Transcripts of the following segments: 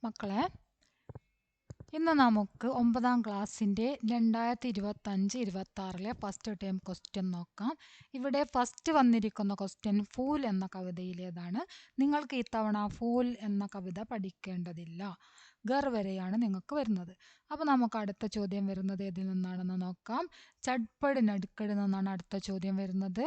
മക്കളെ, ഇന്ന് നമുക്ക് 9ാം ക്ലാസ്സിൻ്റെ 2025-26 ഫസ്റ്റ് ടേം ക്വസ്റ്റ്യൻ നോക്കാം. ഇവിടെ ഫസ്റ്റ് വന്നിരിക്കുന്ന ക്വസ്റ്റ്യൻ ഫൂൽ എന്ന കവിതയിലേതാണ്. നിങ്ങൾക്ക് ഇത്തവണ ഫൂൽ എന്ന കവിത പഠിക്കേണ്ടതില്ല. ഗർ വരെയാണ് നിങ്ങൾക്ക് വരുന്നത്. അപ്പോൾ നമുക്ക് അടുത്ത ചോദ്യം വരുന്നത് ഏതിൽ നിന്നാണെന്ന് നോക്കാം. ചട്പട് നടുക്കട് നിന്നാണ് അടുത്ത ചോദ്യം വരുന്നത്.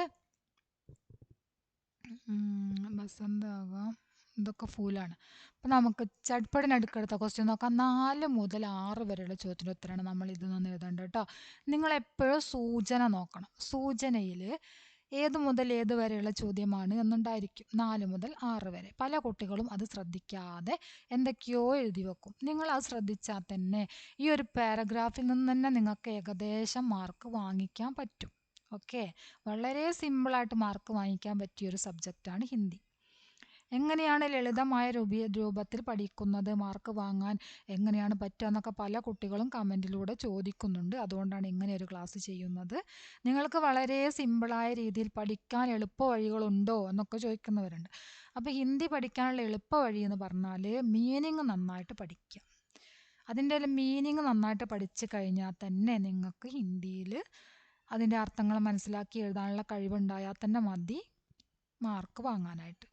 ബസന്താകാം, ഇതൊക്കെ ഫൂലാണ്. അപ്പം നമുക്ക് ചട്പടിനടുക്കടുത്ത ക്വസ്റ്റ്യൻ നോക്കാം. 4 മുതൽ 6 വരെയുള്ള ചോദ്യത്തിൻ്റെ ഉത്തരമാണ് നമ്മൾ ഇതിൽ നിന്ന് എഴുതേണ്ടത് കേട്ടോ. നിങ്ങളെപ്പോഴും സൂചന നോക്കണം. സൂചനയിൽ ഏത് മുതൽ ഏത് വരെയുള്ള ചോദ്യമാണ് എന്നുണ്ടായിരിക്കും. 4 മുതൽ 6 വരെ. പല കുട്ടികളും അത് ശ്രദ്ധിക്കാതെ എന്തൊക്കെയോ എഴുതി വെക്കും. നിങ്ങൾ അത് ശ്രദ്ധിച്ചാൽ തന്നെ ഈ ഒരു പാരഗ്രാഫിൽ നിന്ന് തന്നെ നിങ്ങൾക്ക് ഏകദേശം മാർക്ക് വാങ്ങിക്കാൻ പറ്റും. ഓക്കെ, വളരെ സിമ്പിളായിട്ട് മാർക്ക് വാങ്ങിക്കാൻ പറ്റിയൊരു സബ്ജക്റ്റാണ് ഹിന്ദി. എങ്ങനെയാണ് ലളിതമായ രൂപത്തിൽ പഠിക്കുന്നത്, മാർക്ക് വാങ്ങാൻ എങ്ങനെയാണ് പറ്റുക എന്നൊക്കെ പല കുട്ടികളും കമൻറ്റിലൂടെ ചോദിക്കുന്നുണ്ട്. അതുകൊണ്ടാണ് ഇങ്ങനെ ഒരു ക്ലാസ് ചെയ്യുന്നത്. നിങ്ങൾക്ക് വളരെ സിമ്പിളായ രീതിയിൽ പഠിക്കാൻ എളുപ്പ വഴികളുണ്ടോ എന്നൊക്കെ ചോദിക്കുന്നവരുണ്ട്. അപ്പോൾ ഹിന്ദി പഠിക്കാനുള്ള എളുപ്പ വഴി എന്ന് പറഞ്ഞാൽ മീനിങ് നന്നായിട്ട് പഠിക്കുക. അതിൻ്റെ മീനിങ് നന്നായിട്ട് പഠിച്ചു കഴിഞ്ഞാൽ തന്നെ നിങ്ങൾക്ക് ഹിന്ദിയിൽ അതിൻ്റെ അർത്ഥങ്ങൾ മനസ്സിലാക്കി എഴുതാനുള്ള കഴിവുണ്ടായാൽ തന്നെ മതി മാർക്ക് വാങ്ങാനായിട്ട്.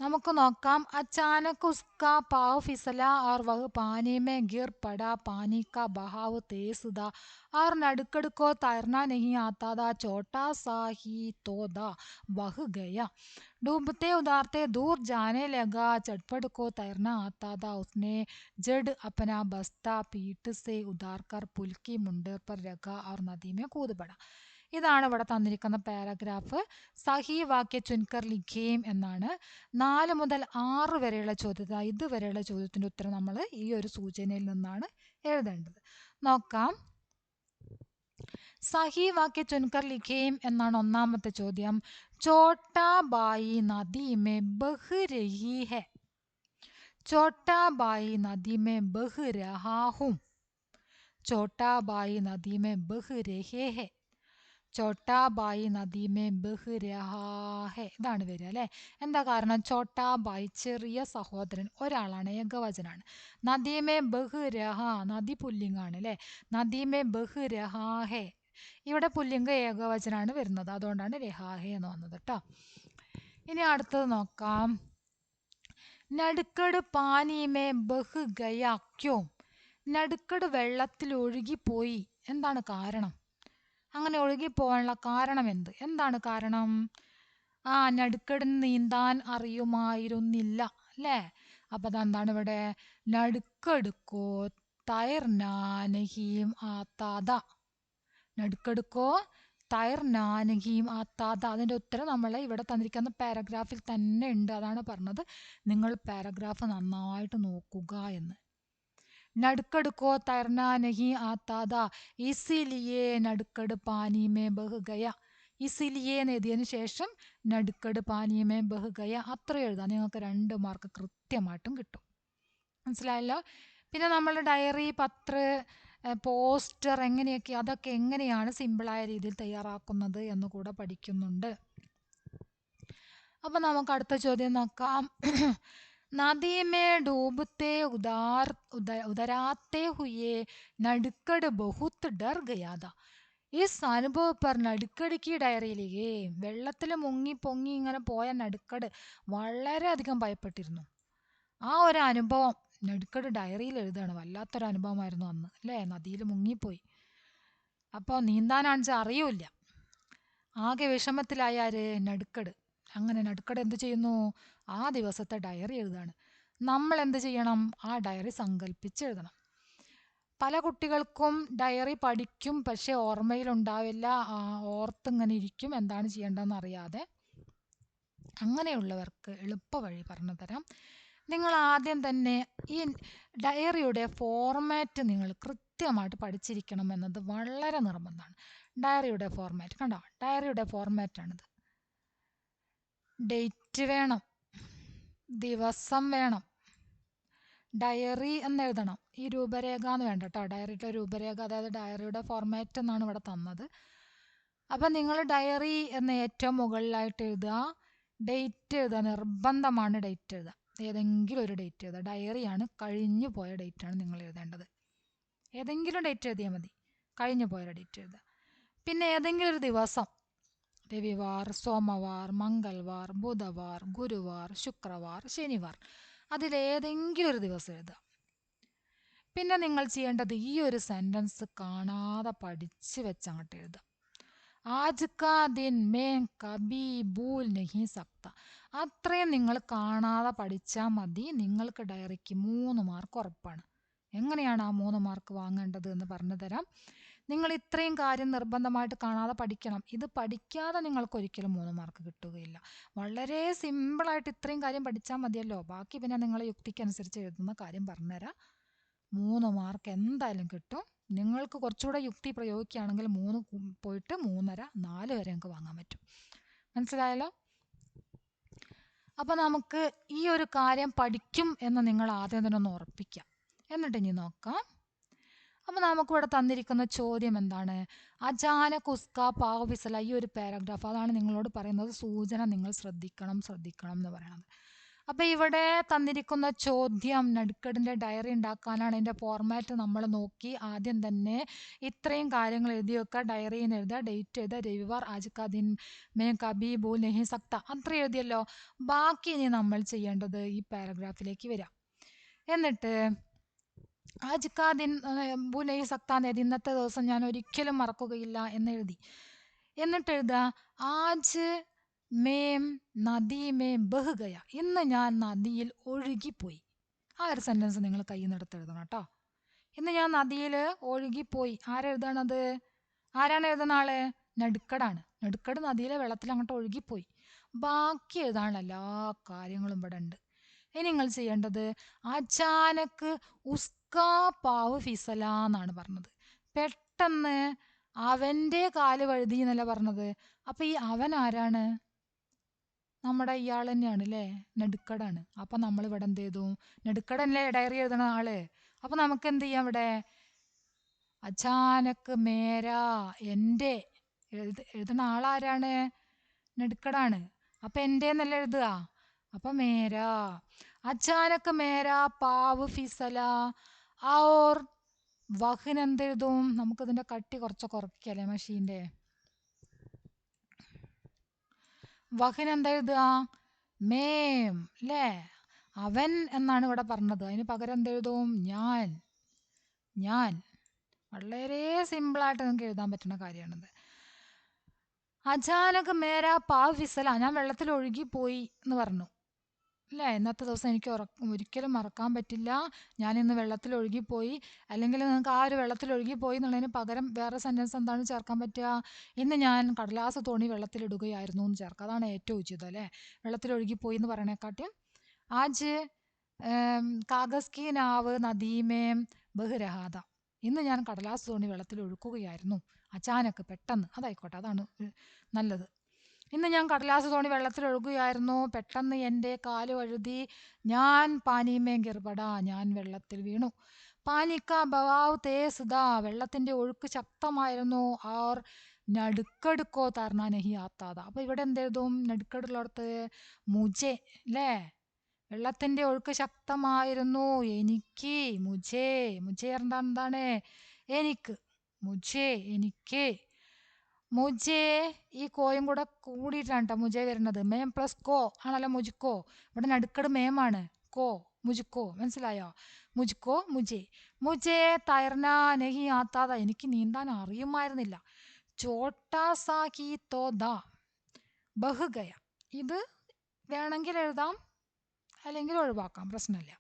നമുക്ക് നോക്കാം. अचानक उसका पाँव फिसला और वह पानी में गिर पड़ा. पानी का बहाव तेज था और नड़कड़ को तैरना नहीं आता था. छोटा सा ही तो था, बह गया. डूबते उतारते दूर जाने लगा. चटपट को तैरना आता था. उसने जड़ अपना बस्ता पीठ से उतार कर पुल की मुंडर पर रखा और नदी में कूद पड़ा. ഇതാണ് ഇവിടെ തന്നിരിക്കുന്ന പാരഗ്രാഫ്. സഹി വാക്യ ചുൻകർ ലിഖേം എന്നാണ്. 4 മുതൽ 6 വരെയുള്ള ചോദ്യത്തിൽ ഇതുവരെയുള്ള ചോദ്യത്തിൻ്റെ ഉത്തരം നമ്മൾ ഈ ഒരു സൂചനയിൽ നിന്നാണ് എഴുതേണ്ടത്. നോക്കാം. സഹി വാക്യ ചുൻകർ ലിഖേം എന്നാണ് ഒന്നാമത്തെ ചോദ്യം. ചോട്ടാ ബായി നദി മേ ബഹ് രഹി ഹെ. ചോട്ടാ ബായി നദി മേ ബഹ് രഹാ ഹും. ചോട്ടാ ബായി നദി മേ ബഹ് രഹേ ഹെ. ചോട്ടാ ബായി നദി മേ ബഹ് രഹാ ഹെ. ഇതാണ് വരിക അല്ലേ. എന്താ കാരണം? ചോട്ടാ ബായി ചെറിയ സഹോദരൻ, ഒരാളാണ്, ഏകവചനാണ്. നദി മേ ബഹ് രഹാ, നദി പുല്ലിംഗാണ് അല്ലേ. നദി മേ ബഹ് രഹാ ഹെ, ഇവിടെ പുല്ലിംഗ ഏകവചനാണ് വരുന്നത്. അതുകൊണ്ടാണ് രഹാ ഹെ എന്ന് വന്നത് കേട്ടോ. ഇനി അടുത്തത് നോക്കാം. നടുക്കട് പാനി മേ ബഹ് ഗയാ ക്യോം. നടുക്കട് വെള്ളത്തിൽ ഒഴുകിപ്പോയി. എന്താണ് കാരണം? അങ്ങനെ ഒഴുകിപ്പോകാനുള്ള കാരണം എന്താണ് കാരണം? നടുക്കടിന് നീന്താൻ അറിയുമായിരുന്നില്ല അല്ലേ. അപ്പം അതെന്താണ് ഇവിടെ? നടുക്കടുക്കോ തൈർനാനഹീം ആത്താത. നടുക്കടുക്കോ തൈർനാനഹീം ആത്താത. അതിൻ്റെ ഉത്തരം നമ്മൾ ഇവിടെ തന്നിരിക്കുന്ന പാരഗ്രാഫിൽ തന്നെ ഉണ്ട്. അതാണ് പറഞ്ഞത് നിങ്ങൾ പാരഗ്രാഫ് നന്നായിട്ട് നോക്കുക എന്ന്. नड़कड़ को तैरना नहीं आता था इसीलिए नड़कड़ पानी में बह गया. ഇസിലിയെ എന്ന് എഴുതിയതിന് ശേഷം നടുക്കട് പാനീയമേ ബഹ് ഗയ അത്ര എഴുതാം. നിങ്ങൾക്ക് 2 മാർക്ക് കൃത്യമായിട്ടും കിട്ടും. മനസ്സിലായല്ലോ. പിന്നെ നമ്മൾ ഡയറി, പത്ര, പോസ്റ്റർ അതൊക്കെ എങ്ങനെയാണ് സിമ്പിളായ രീതിയിൽ തയ്യാറാക്കുന്നത് എന്ന് കൂടെ പഠിക്കുന്നുണ്ട്. അപ്പം നമുക്ക് അടുത്ത ചോദ്യം നോക്കാം. नदी में डूबते उतराते हुए नड़कड़ बहुत डर गया था. इस അനുഭവ पर നടുക്കട് की ഡയറിയിലേക്ക് വെള്ളത്തിൽ മുങ്ങി പൊങ്ങി ഇങ്ങനെ പോയ നടുക്കട് വളരെയധികം ഭയപ്പെട്ടിരുന്നു. ആ ഒരു അനുഭവം നടുക്കട് ഡയറിയിൽ എഴുതുകയാണ്. വല്ലാത്തൊരു അനുഭവമായിരുന്നു അന്ന് അല്ലേ. നദിയിൽ മുങ്ങിപ്പോയി. അപ്പോൾ നീന്താനാണെന്ന് അറിയൂല. ആകെ വിഷമത്തിലായാര്? നടുക്കട്. അങ്ങനെ നടുക്കട് എന്ത് ചെയ്യുന്നു? ആ ദിവസത്തെ ഡയറി എഴുതാണ്. നമ്മൾ എന്ത് ചെയ്യണം? ആ ഡയറി സങ്കല്പിച്ച് എഴുതണം. പല കുട്ടികൾക്കും ഡയറി പഠിക്കും, പക്ഷെ ഓർമ്മയിലുണ്ടാവില്ല, ഓർത്തിങ്ങനെ ഇരിക്കും, എന്താണ് ചെയ്യേണ്ടതെന്ന് അറിയാതെ. അങ്ങനെയുള്ളവർക്ക് എളുപ്പ വഴി പറഞ്ഞു തരാം. നിങ്ങൾ ആദ്യം തന്നെ ഈ ഡയറിയുടെ ഫോർമാറ്റ് നിങ്ങൾ കൃത്യമായിട്ട് പഠിച്ചിരിക്കണം എന്നത് വളരെ നിർബന്ധമാണ്. ഡയറിയുടെ ഫോർമാറ്റ് കണ്ടോ, ഡയറിയുടെ ഫോർമാറ്റാണിത്. ഡേറ്റ് വേണം, ദിവസം വേണം, ഡയറി എന്നെഴുതണം. ഈ രൂപരേഖ എന്ന് വേണ്ട കേട്ടോ. ഡയറിയുടെ രൂപരേഖ, അതായത് ഡയറിയുടെ ഫോർമാറ്റ് എന്നാണ് ഇവിടെ തന്നത്. അപ്പം നിങ്ങൾ ഡയറി എന്ന് ഏറ്റവും മുകളിലായിട്ട് എഴുതുക. ഡേറ്റ് എഴുതുക, നിർബന്ധമാണ് ഡേറ്റ് എഴുതുക. ഏതെങ്കിലും ഒരു ഡേറ്റ് എഴുതുക. ഡയറിയാണ്, കഴിഞ്ഞു പോയ ഡേറ്റാണ് നിങ്ങൾ എഴുതേണ്ടത്. ഏതെങ്കിലും ഡേറ്റ് എഴുതിയാൽ മതി, കഴിഞ്ഞു പോയ ഡേറ്റ് എഴുതുക. പിന്നെ ഏതെങ്കിലും ഒരു ദിവസം, രവിവാർ, സോമവാർ, മംഗൾവാർ, ബുധവാർ, ഗുരുവാർ, ശുക്രവാർ, ശനിവാർ, അതിലേതെങ്കിലും ഒരു ദിവസം എഴുതുക. പിന്നെ നിങ്ങൾ ചെയ്യേണ്ടത് ഈ ഒരു സെൻറ്റൻസ് കാണാതെ പഠിച്ച് വെച്ച് അങ്ങോട്ട് എഴുതുക. ആജ് കാ ദിൻ മേ കബി ഭൂൽ നഹി സക്ത. അത്രയും നിങ്ങൾ കാണാതെ പഠിച്ചാൽ മതി. നിങ്ങൾക്ക് ഡയറിക്ക് 3 മാർക്ക് ഉറപ്പാണ്. എങ്ങനെയാണ് ആ 3 മാർക്ക് വാങ്ങേണ്ടത് എന്ന് പറഞ്ഞു തരാം. നിങ്ങൾ ഇത്രയും കാര്യം നിർബന്ധമായിട്ട് കാണാതെ പഠിക്കണം. ഇത് പഠിക്കാതെ നിങ്ങൾക്ക് ഒരിക്കലും 3 മാർക്ക് കിട്ടുകയില്ല. വളരെ സിമ്പിളായിട്ട് ഇത്രയും കാര്യം പഠിച്ചാൽ മതിയല്ലോ. ബാക്കി പിന്നെ നിങ്ങളെ യുക്തിക്കനുസരിച്ച് എഴുതുന്ന കാര്യം പറഞ്ഞുതരാം. 3 മാർക്ക് എന്തായാലും കിട്ടും. നിങ്ങൾക്ക് കുറച്ചുകൂടെ യുക്തി പ്രയോഗിക്കുകയാണെങ്കിൽ 3 പോയിട്ട് 3.5, 4 വരെ നിങ്ങൾക്ക് വാങ്ങാൻ പറ്റും. മനസ്സിലായല്ലോ? അപ്പം നമുക്ക് ഈ ഒരു കാര്യം പഠിക്കും എന്ന് നിങ്ങൾ ആദ്യം തന്നെ ഒന്ന് ഉറപ്പിക്കാം. എന്നിട്ട് ഇനി നോക്കാം. അപ്പം നമുക്കിവിടെ തന്നിരിക്കുന്ന ചോദ്യം എന്താണ്? അചാനക് ഉസ്കാ പാവ് ഫിസല. ഈ ഒരു പാരഗ്രാഫ്, അതാണ് നിങ്ങളോട് പറയുന്നത് സൂചന നിങ്ങൾ ശ്രദ്ധിക്കണം എന്ന് പറയുന്നത്. അപ്പം ഇവിടെ തന്നിരിക്കുന്ന ചോദ്യം നടുക്കടിൻ്റെ ഡയറി ഉണ്ടാക്കാനാണ്. അതിൻ്റെ ഫോർമാറ്റ് നമ്മൾ നോക്കി. ആദ്യം തന്നെ ഇത്രയും കാര്യങ്ങൾ എഴുതി വെക്കുക. ഡയറിയിൽ നിന്ന് എഴുതുക, ഡേറ്റ് എഴുതുക, രവിവാർ, ആജ് കാ ദിൻ മേ കബി ഭൂൽ നഹി സക്ത, അത്ര എഴുതിയല്ലോ. ബാക്കി ഇനി നമ്മൾ ചെയ്യേണ്ടത് ഈ പാരഗ്രാഫിലേക്ക് വരാം. എന്നിട്ട് ആജ് കാ ദിൻ ഭൂൽ നഹി സക്ത എന്ന് എഴുതി, ഇന്നത്തെ ദിവസം ഞാൻ ഒരിക്കലും മറക്കുകയില്ല എന്ന് എഴുതി. എന്നിട്ട് എഴുതുക ആജ് മേം നദി മേ ബഹ് ഗയ. ഇന്ന് ഞാൻ നദിയിൽ ഒഴുകിപ്പോയി. ആ ഒരു സെൻറ്റൻസ് നിങ്ങൾ കയ്യിൽ നിന്ന് എടുത്ത് എഴുതണം കേട്ടോ. ഇന്ന് ഞാൻ നദിയിൽ ഒഴുകിപ്പോയി. ആരെഴുതണത്? ആരാണ് എഴുതുന്ന ആള്? നടുക്കടാണ്. നടുക്കട് നദിയിലെ വെള്ളത്തിൽ അങ്ങോട്ട് ഒഴുകിപ്പോയി. ബാക്കി എഴുതാനുള്ള എല്ലാ കാര്യങ്ങളും ഇവിടെ ഉണ്ട്. ഇനി നിങ്ങൾ ചെയ്യേണ്ടത് അചാനക്ക് ഉസ്കാ പാവ് ഫിസല എന്നാണ് പറഞ്ഞത്. പെട്ടെന്ന് അവൻ്റെ കാല് വഴുതി എന്നല്ല പറഞ്ഞത്. അപ്പം ഈ അവൻ ആരാണ്? നമ്മുടെ ഇയാൾ തന്നെയാണ് അല്ലേ, നെടുക്കടാണ്. അപ്പം നമ്മൾ ഇവിടെ എന്ത് ചെയ്തു? നെടുക്കടല്ലേ ഡയറി എഴുതണ ആള്. അപ്പം നമുക്ക് എന്ത് ചെയ്യാം? ഇവിടെ അചാനക്ക് മേരാ, എൻ്റെ എഴുതണ ആളാരാണ്? നെടുക്കടാണ്. അപ്പം എൻ്റെ എന്നല്ല എഴുതുക. അപ്പം മേരാ. അചാനക്ക് മേരാ പാവ് ഫിസല ഔർ വഹിൻ എന്തെഴുതും? നമുക്കിതിൻ്റെ കട്ടി കുറച്ചൊക്കെ കുറയ്ക്കല്ലേ മഷീൻ്റെ. വഹിൻ എന്തെഴുതുക? മേം അല്ലേ, അവൻ എന്നാണ് ഇവിടെ പറഞ്ഞത്. അതിന് പകരം എന്തെഴുതും? ഞാൻ. വളരെ സിമ്പിളായിട്ട് നിങ്ങൾക്ക് എഴുതാൻ പറ്റുന്ന കാര്യമാണിത്. അചാനക് മേരാ പാവ് ഫിസല, ഞാൻ വെള്ളത്തിൽ ഒഴുകിപ്പോയി എന്ന് പറഞ്ഞു അല്ലേ. ഇന്നത്തെ ദിവസം എനിക്ക് ഒരിക്കലും മറക്കാൻ പറ്റില്ല. ഞാനിന്ന് വെള്ളത്തിൽ ഒഴുകിപ്പോയി. അല്ലെങ്കിൽ നിങ്ങൾക്ക് ആ ഒരു വെള്ളത്തിൽ ഒഴുകിപ്പോയി എന്നുള്ളതിന് പകരം വേറെ സെൻറ്റൻസ് എന്താണ് ചേർക്കാൻ പറ്റുക? ഇന്ന് ഞാൻ കടലാസ് തോണി വെള്ളത്തിലിടുകയായിരുന്നു എന്ന് ചേർക്കുക. അതാണ് ഏറ്റവും ഉചിതം അല്ലേ. വെള്ളത്തിൽ ഒഴുകിപ്പോയി എന്ന് പറയണേക്കാട്ടും ആജ് കാഗസ് കി നാവ് നദീമേം ബഹ് രഹാദ. ഇന്ന് ഞാൻ കടലാസ് തോണി വെള്ളത്തിൽ ഒഴുക്കുകയായിരുന്നു. അചാനക്ക്, പെട്ടെന്ന്, അതായിക്കോട്ടെ, അതാണ് നല്ലത്. ഇന്ന് ഞാൻ കടലാസ് തോണി വെള്ളത്തിൽ ഒഴുകുകയായിരുന്നു, പെട്ടെന്ന് എൻ്റെ കാല് വഴുതി, ഞാൻ പാനിമേ ഗിർബട, ഞാൻ വെള്ളത്തിൽ വീണു. പാനിക്ക ബവാവ് തേസ് ദാ, വെള്ളത്തിൻ്റെ ഒഴുക്ക് ശക്തമായിരുന്നു. ഓർ നടുക്കടുക്കോ തർണ നഹി ആത്താത. അപ്പോൾ ഇവിടെ എന്തെഴുതും? നടുക്കടുള്ളടത്ത് മുജെ അല്ലേ. വെള്ളത്തിൻ്റെ ഒഴുക്ക് ശക്തമായിരുന്നു, എനിക്ക്. മുജേ എന്താണ്? എനിക്ക്. മുജേ എനിക്ക്. മുജേ, ഈ കോയും കൂടെ കൂടിയിട്ടാണ് കേട്ടോ മുജേ വരുന്നത്. മേം പ്ലസ് കോ ആണല്ലോ മുജിക്കോ. ഇവിടെ നടുക്കട് മേമാണ്. കോ മുജിക്കോ, മനസ്സിലായോ? മുജിക്കോ മുജേ. മുജേ തൈർന നഹി ആത്താത, എനിക്ക് നീന്താൻ അറിയുമായിരുന്നില്ല. ചോട്ടാ സാ ഹി തോ ദാ ബഹ് ഗയ. ഇത് വേണമെങ്കിൽ എഴുതാം, അല്ലെങ്കിൽ ഒഴിവാക്കാം, പ്രശ്നമില്ല.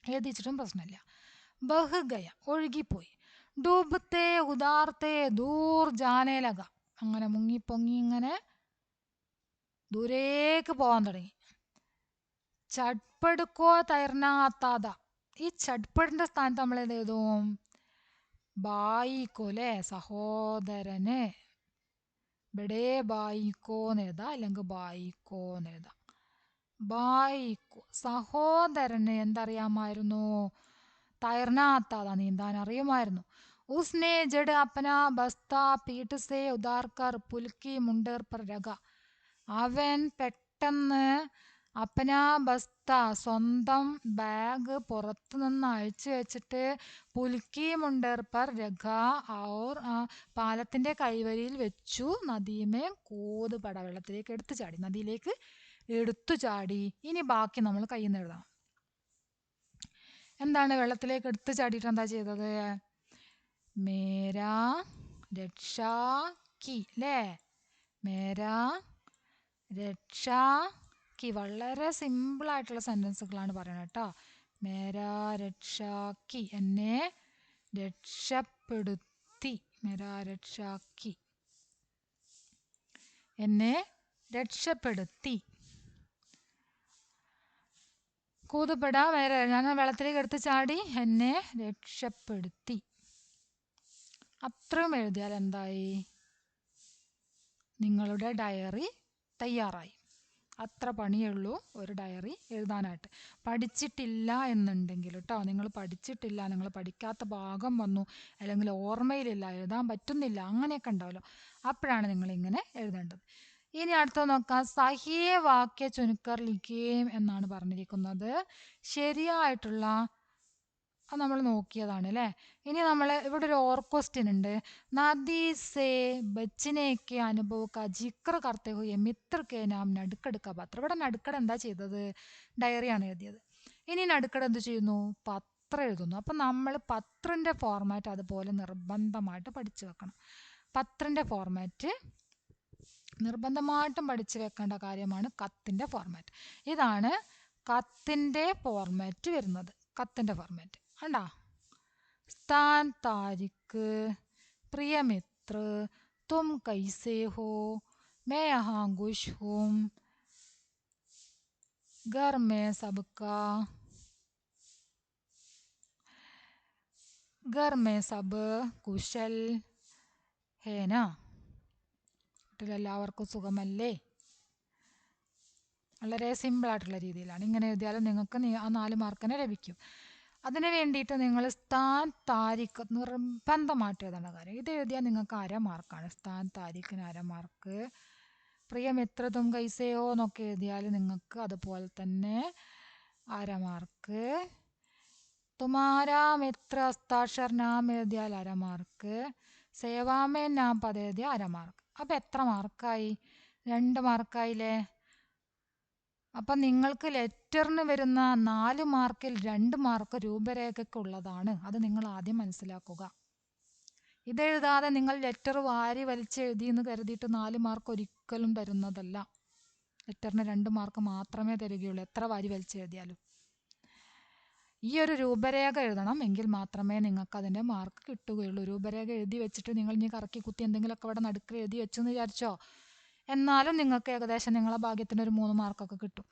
എഴുതിച്ചിട്ടും പ്രശ്നമില്ല. ബഹ് ഗയ, ഒഴുകിപ്പോയി. ഡൂബത്തെ ഉദാർത്തെ ദൂർ ജാനേ ലഗ, അങ്ങനെ മുങ്ങിപ്പൊങ്ങി ഇങ്ങനെ ദൂരേക്ക് പോകാൻ തുടങ്ങി. ചട്പടുക്കോ തൈർനാത്താത, ഈ ചട്പടിൻ്റെ സ്ഥാനത്ത് നമ്മൾ എന്ത് എഴുതും? ബായിക്കോ അല്ലേ, സഹോദരന്. ബഡേ ബായിക്കോ എന്ന് എഴുതാം, അല്ലെങ്കിൽ ബായിക്കോ എന്ന് എഴുതാം. ബായിക്കോ, സഹോദരന് എന്തറിയാമായിരുന്നു? തൈർനാത്താത, നീന്താൻ അറിയുമായിരുന്നു. ഉസ്നെ ജഡ് അപ്പന ബസ്ത പീഠ് സേ ഉതാർക്കർ പുൽക്കി മുണ്ടേർ പർ രഖ. അവൻ പെട്ടെന്ന് അപ്പനാ ബസ്ത സ്വന്തം ബാഗ് പുറത്തു നിന്ന് അഴിച്ചു വെച്ചിട്ട് പുൽക്കി മുണ്ടർ പർ രഖ ഔർ പാലത്തിന്റെ കൈവരിയിൽ വെച്ചു. നദിമേ കൂത് പട വെള്ളത്തിലേക്ക് എടുത്തു ചാടി, നദിയിലേക്ക് എടുത്തു ചാടി. ഇനി ബാക്കി നമ്മൾ കയ്യിൽ നിന്ന് എഴുതാം. എന്താണ് വെള്ളത്തിലേക്ക് എടുത്തു ചാടിയിട്ട് എന്താ ചെയ്തത്? മേരാ രക്ഷാ കി അല്ലേ? മേരാ രക്ഷാ കി. വളരെ സിമ്പിൾ ആയിട്ടുള്ള സെന്റൻസുകളാണ് പറയുന്നത് കേട്ടോ. മേരാ രക്ഷാ കി, എന്നെ രക്ഷപ്പെടുത്തി. മേരാ രക്ഷാ കി, എന്നെ രക്ഷപ്പെടുത്തി. കൂതുപെട വേറെ, ഞാൻ വെള്ളത്തിലേക്ക് എടുത്ത് ചാടി, എന്നെ രക്ഷപ്പെടുത്തി. അത്രയും എഴുതിയാൽ എന്തായി? നിങ്ങളുടെ ഡയറി തയ്യാറായി. അത്ര പണിയുള്ളൂ ഒരു ഡയറി എഴുതാനായിട്ട്. പഠിച്ചിട്ടില്ല എന്നുണ്ടെങ്കിൽ കേട്ടോ, നിങ്ങൾ പഠിച്ചിട്ടില്ല, നിങ്ങൾ പഠിക്കാത്ത ഭാഗം വന്നു, അല്ലെങ്കിൽ ഓർമ്മയിലില്ല, എഴുതാൻ പറ്റുന്നില്ല, അങ്ങനെയൊക്കെ ഉണ്ടാവല്ലോ, അപ്പോഴാണ് നിങ്ങളിങ്ങനെ എഴുതേണ്ടത്. ഇനി അടുത്തത് നോക്കാം. സഹിയെ വാക്യ ചുനുക്കർ ലിഖേം എന്നാണ് പറഞ്ഞിരിക്കുന്നത്. ശരിയായിട്ടുള്ള നമ്മൾ നോക്കിയതാണ് അല്ലേ. ഇനി നമ്മൾ ഇവിടെ ഒരു ഓർ ക്വസ്റ്റ്യൻ ഉണ്ട്. നദി സേ ബച്ചിനെ കെ അനുഭവ കാ ജിക്ര കർത്തെ ഹുയെ മിത്ര കെ നാം നടുക്കട് കാ പത്ര. ഇവിടെ നടുക്കട് എന്താ ചെയ്തത്? ഡയറിയാണ് എഴുതിയത്. ഇനി നടുക്കട് എന്ത് ചെയ്യുന്നു? പത്രം എഴുതുന്നു. അപ്പം നമ്മൾ പത്രൻ്റെ ഫോർമാറ്റ് അതുപോലെ നിർബന്ധമായിട്ട് പഠിച്ചു വെക്കണം. പത്രൻ്റെ ഫോർമാറ്റ് നിർബന്ധമായിട്ടും പഠിച്ചു വെക്കേണ്ട കാര്യമാണ് കത്തിൻ്റെ ഫോർമാറ്റ്. ഇതാണ് കത്തിൻ്റെ ഫോർമാറ്റ് വരുന്നത്. കത്തിൻ്റെ ഫോർമാറ്റ് കണ്ടാ? സ്ഥാൻ, താരിഖ്, പ്രിയമിത്ര, തും കൈസേ ഹോ, मैं यहाँ खुश हूँ, घर में सबका, घर में सब कुशल है ना. എല്ലാവർക്കും സുഖമല്ലേ? വളരെ സിമ്പിളായിട്ടുള്ള രീതിയിലാണ്. ഇങ്ങനെ എഴുതിയാലും നിങ്ങൾക്ക് ആ 4 മാർക്കിനെ ലഭിക്കും. അതിന് വേണ്ടിയിട്ട് നിങ്ങൾ സ്ഥാൻ, താരിഖ് നിർബന്ധമായിട്ട് എഴുതേണ്ട കാര്യം. ഇത് എഴുതിയാൽ നിങ്ങൾക്ക് 1/2 മാർക്കാണ്. സ്ഥാൻ, താരിഖിന് 1/2 മാർക്ക്. പ്രിയമിത്ര, തും കൈസേയോ എന്നൊക്കെ എഴുതിയാൽ നിങ്ങൾക്ക് അതുപോലെ തന്നെ 1/2 മാർക്ക്. തുമാരാ മിത്ര ഹസ്താക്ഷർ നാം എഴുതിയാൽ 1/2 മാർക്ക്. സേവാമേ നാം പദം എഴുതിയാൽ 1/2 മാർക്ക്. അപ്പം എത്ര മാർക്കായി? 2 മാർക്കായില്ലേ? അപ്പം നിങ്ങൾക്ക് ലെറ്ററിന് വരുന്ന 4 മാർക്കിൽ 2 മാർക്ക് രൂപരേഖയ്ക്കുള്ളതാണ്. അത് നിങ്ങൾ ആദ്യം മനസ്സിലാക്കുക. ഇതെഴുതാതെ നിങ്ങൾ ലെറ്റർ വാരി വലിച്ചെഴുതി എന്ന് കരുതിയിട്ട് 4 മാർക്ക് ഒരിക്കലും തരുന്നതല്ല. ലെറ്ററിന് 2 മാർക്ക് മാത്രമേ തരികയുള്ളൂ, എത്ര വാരി വലിച്ചെഴുതിയാലും. ഈ ഒരു രൂപരേഖ എഴുതണം, എങ്കിൽ മാത്രമേ നിങ്ങൾക്ക് അതിൻ്റെ മാർക്ക് കിട്ടുകയുള്ളൂ. രൂപരേഖ എഴുതി വെച്ചിട്ട് നിങ്ങൾ ഇനി കറക്കി കുത്തി എന്തെങ്കിലുമൊക്കെ ഇവിടെ നടുക്കിൽ എഴുതി വെച്ചെന്ന് വിചാരിച്ചോ, എന്നാലും നിങ്ങൾക്ക് ഏകദേശം നിങ്ങളെ ഭാഗ്യത്തിന് ഒരു 3 മാർക്കൊക്കെ കിട്ടും.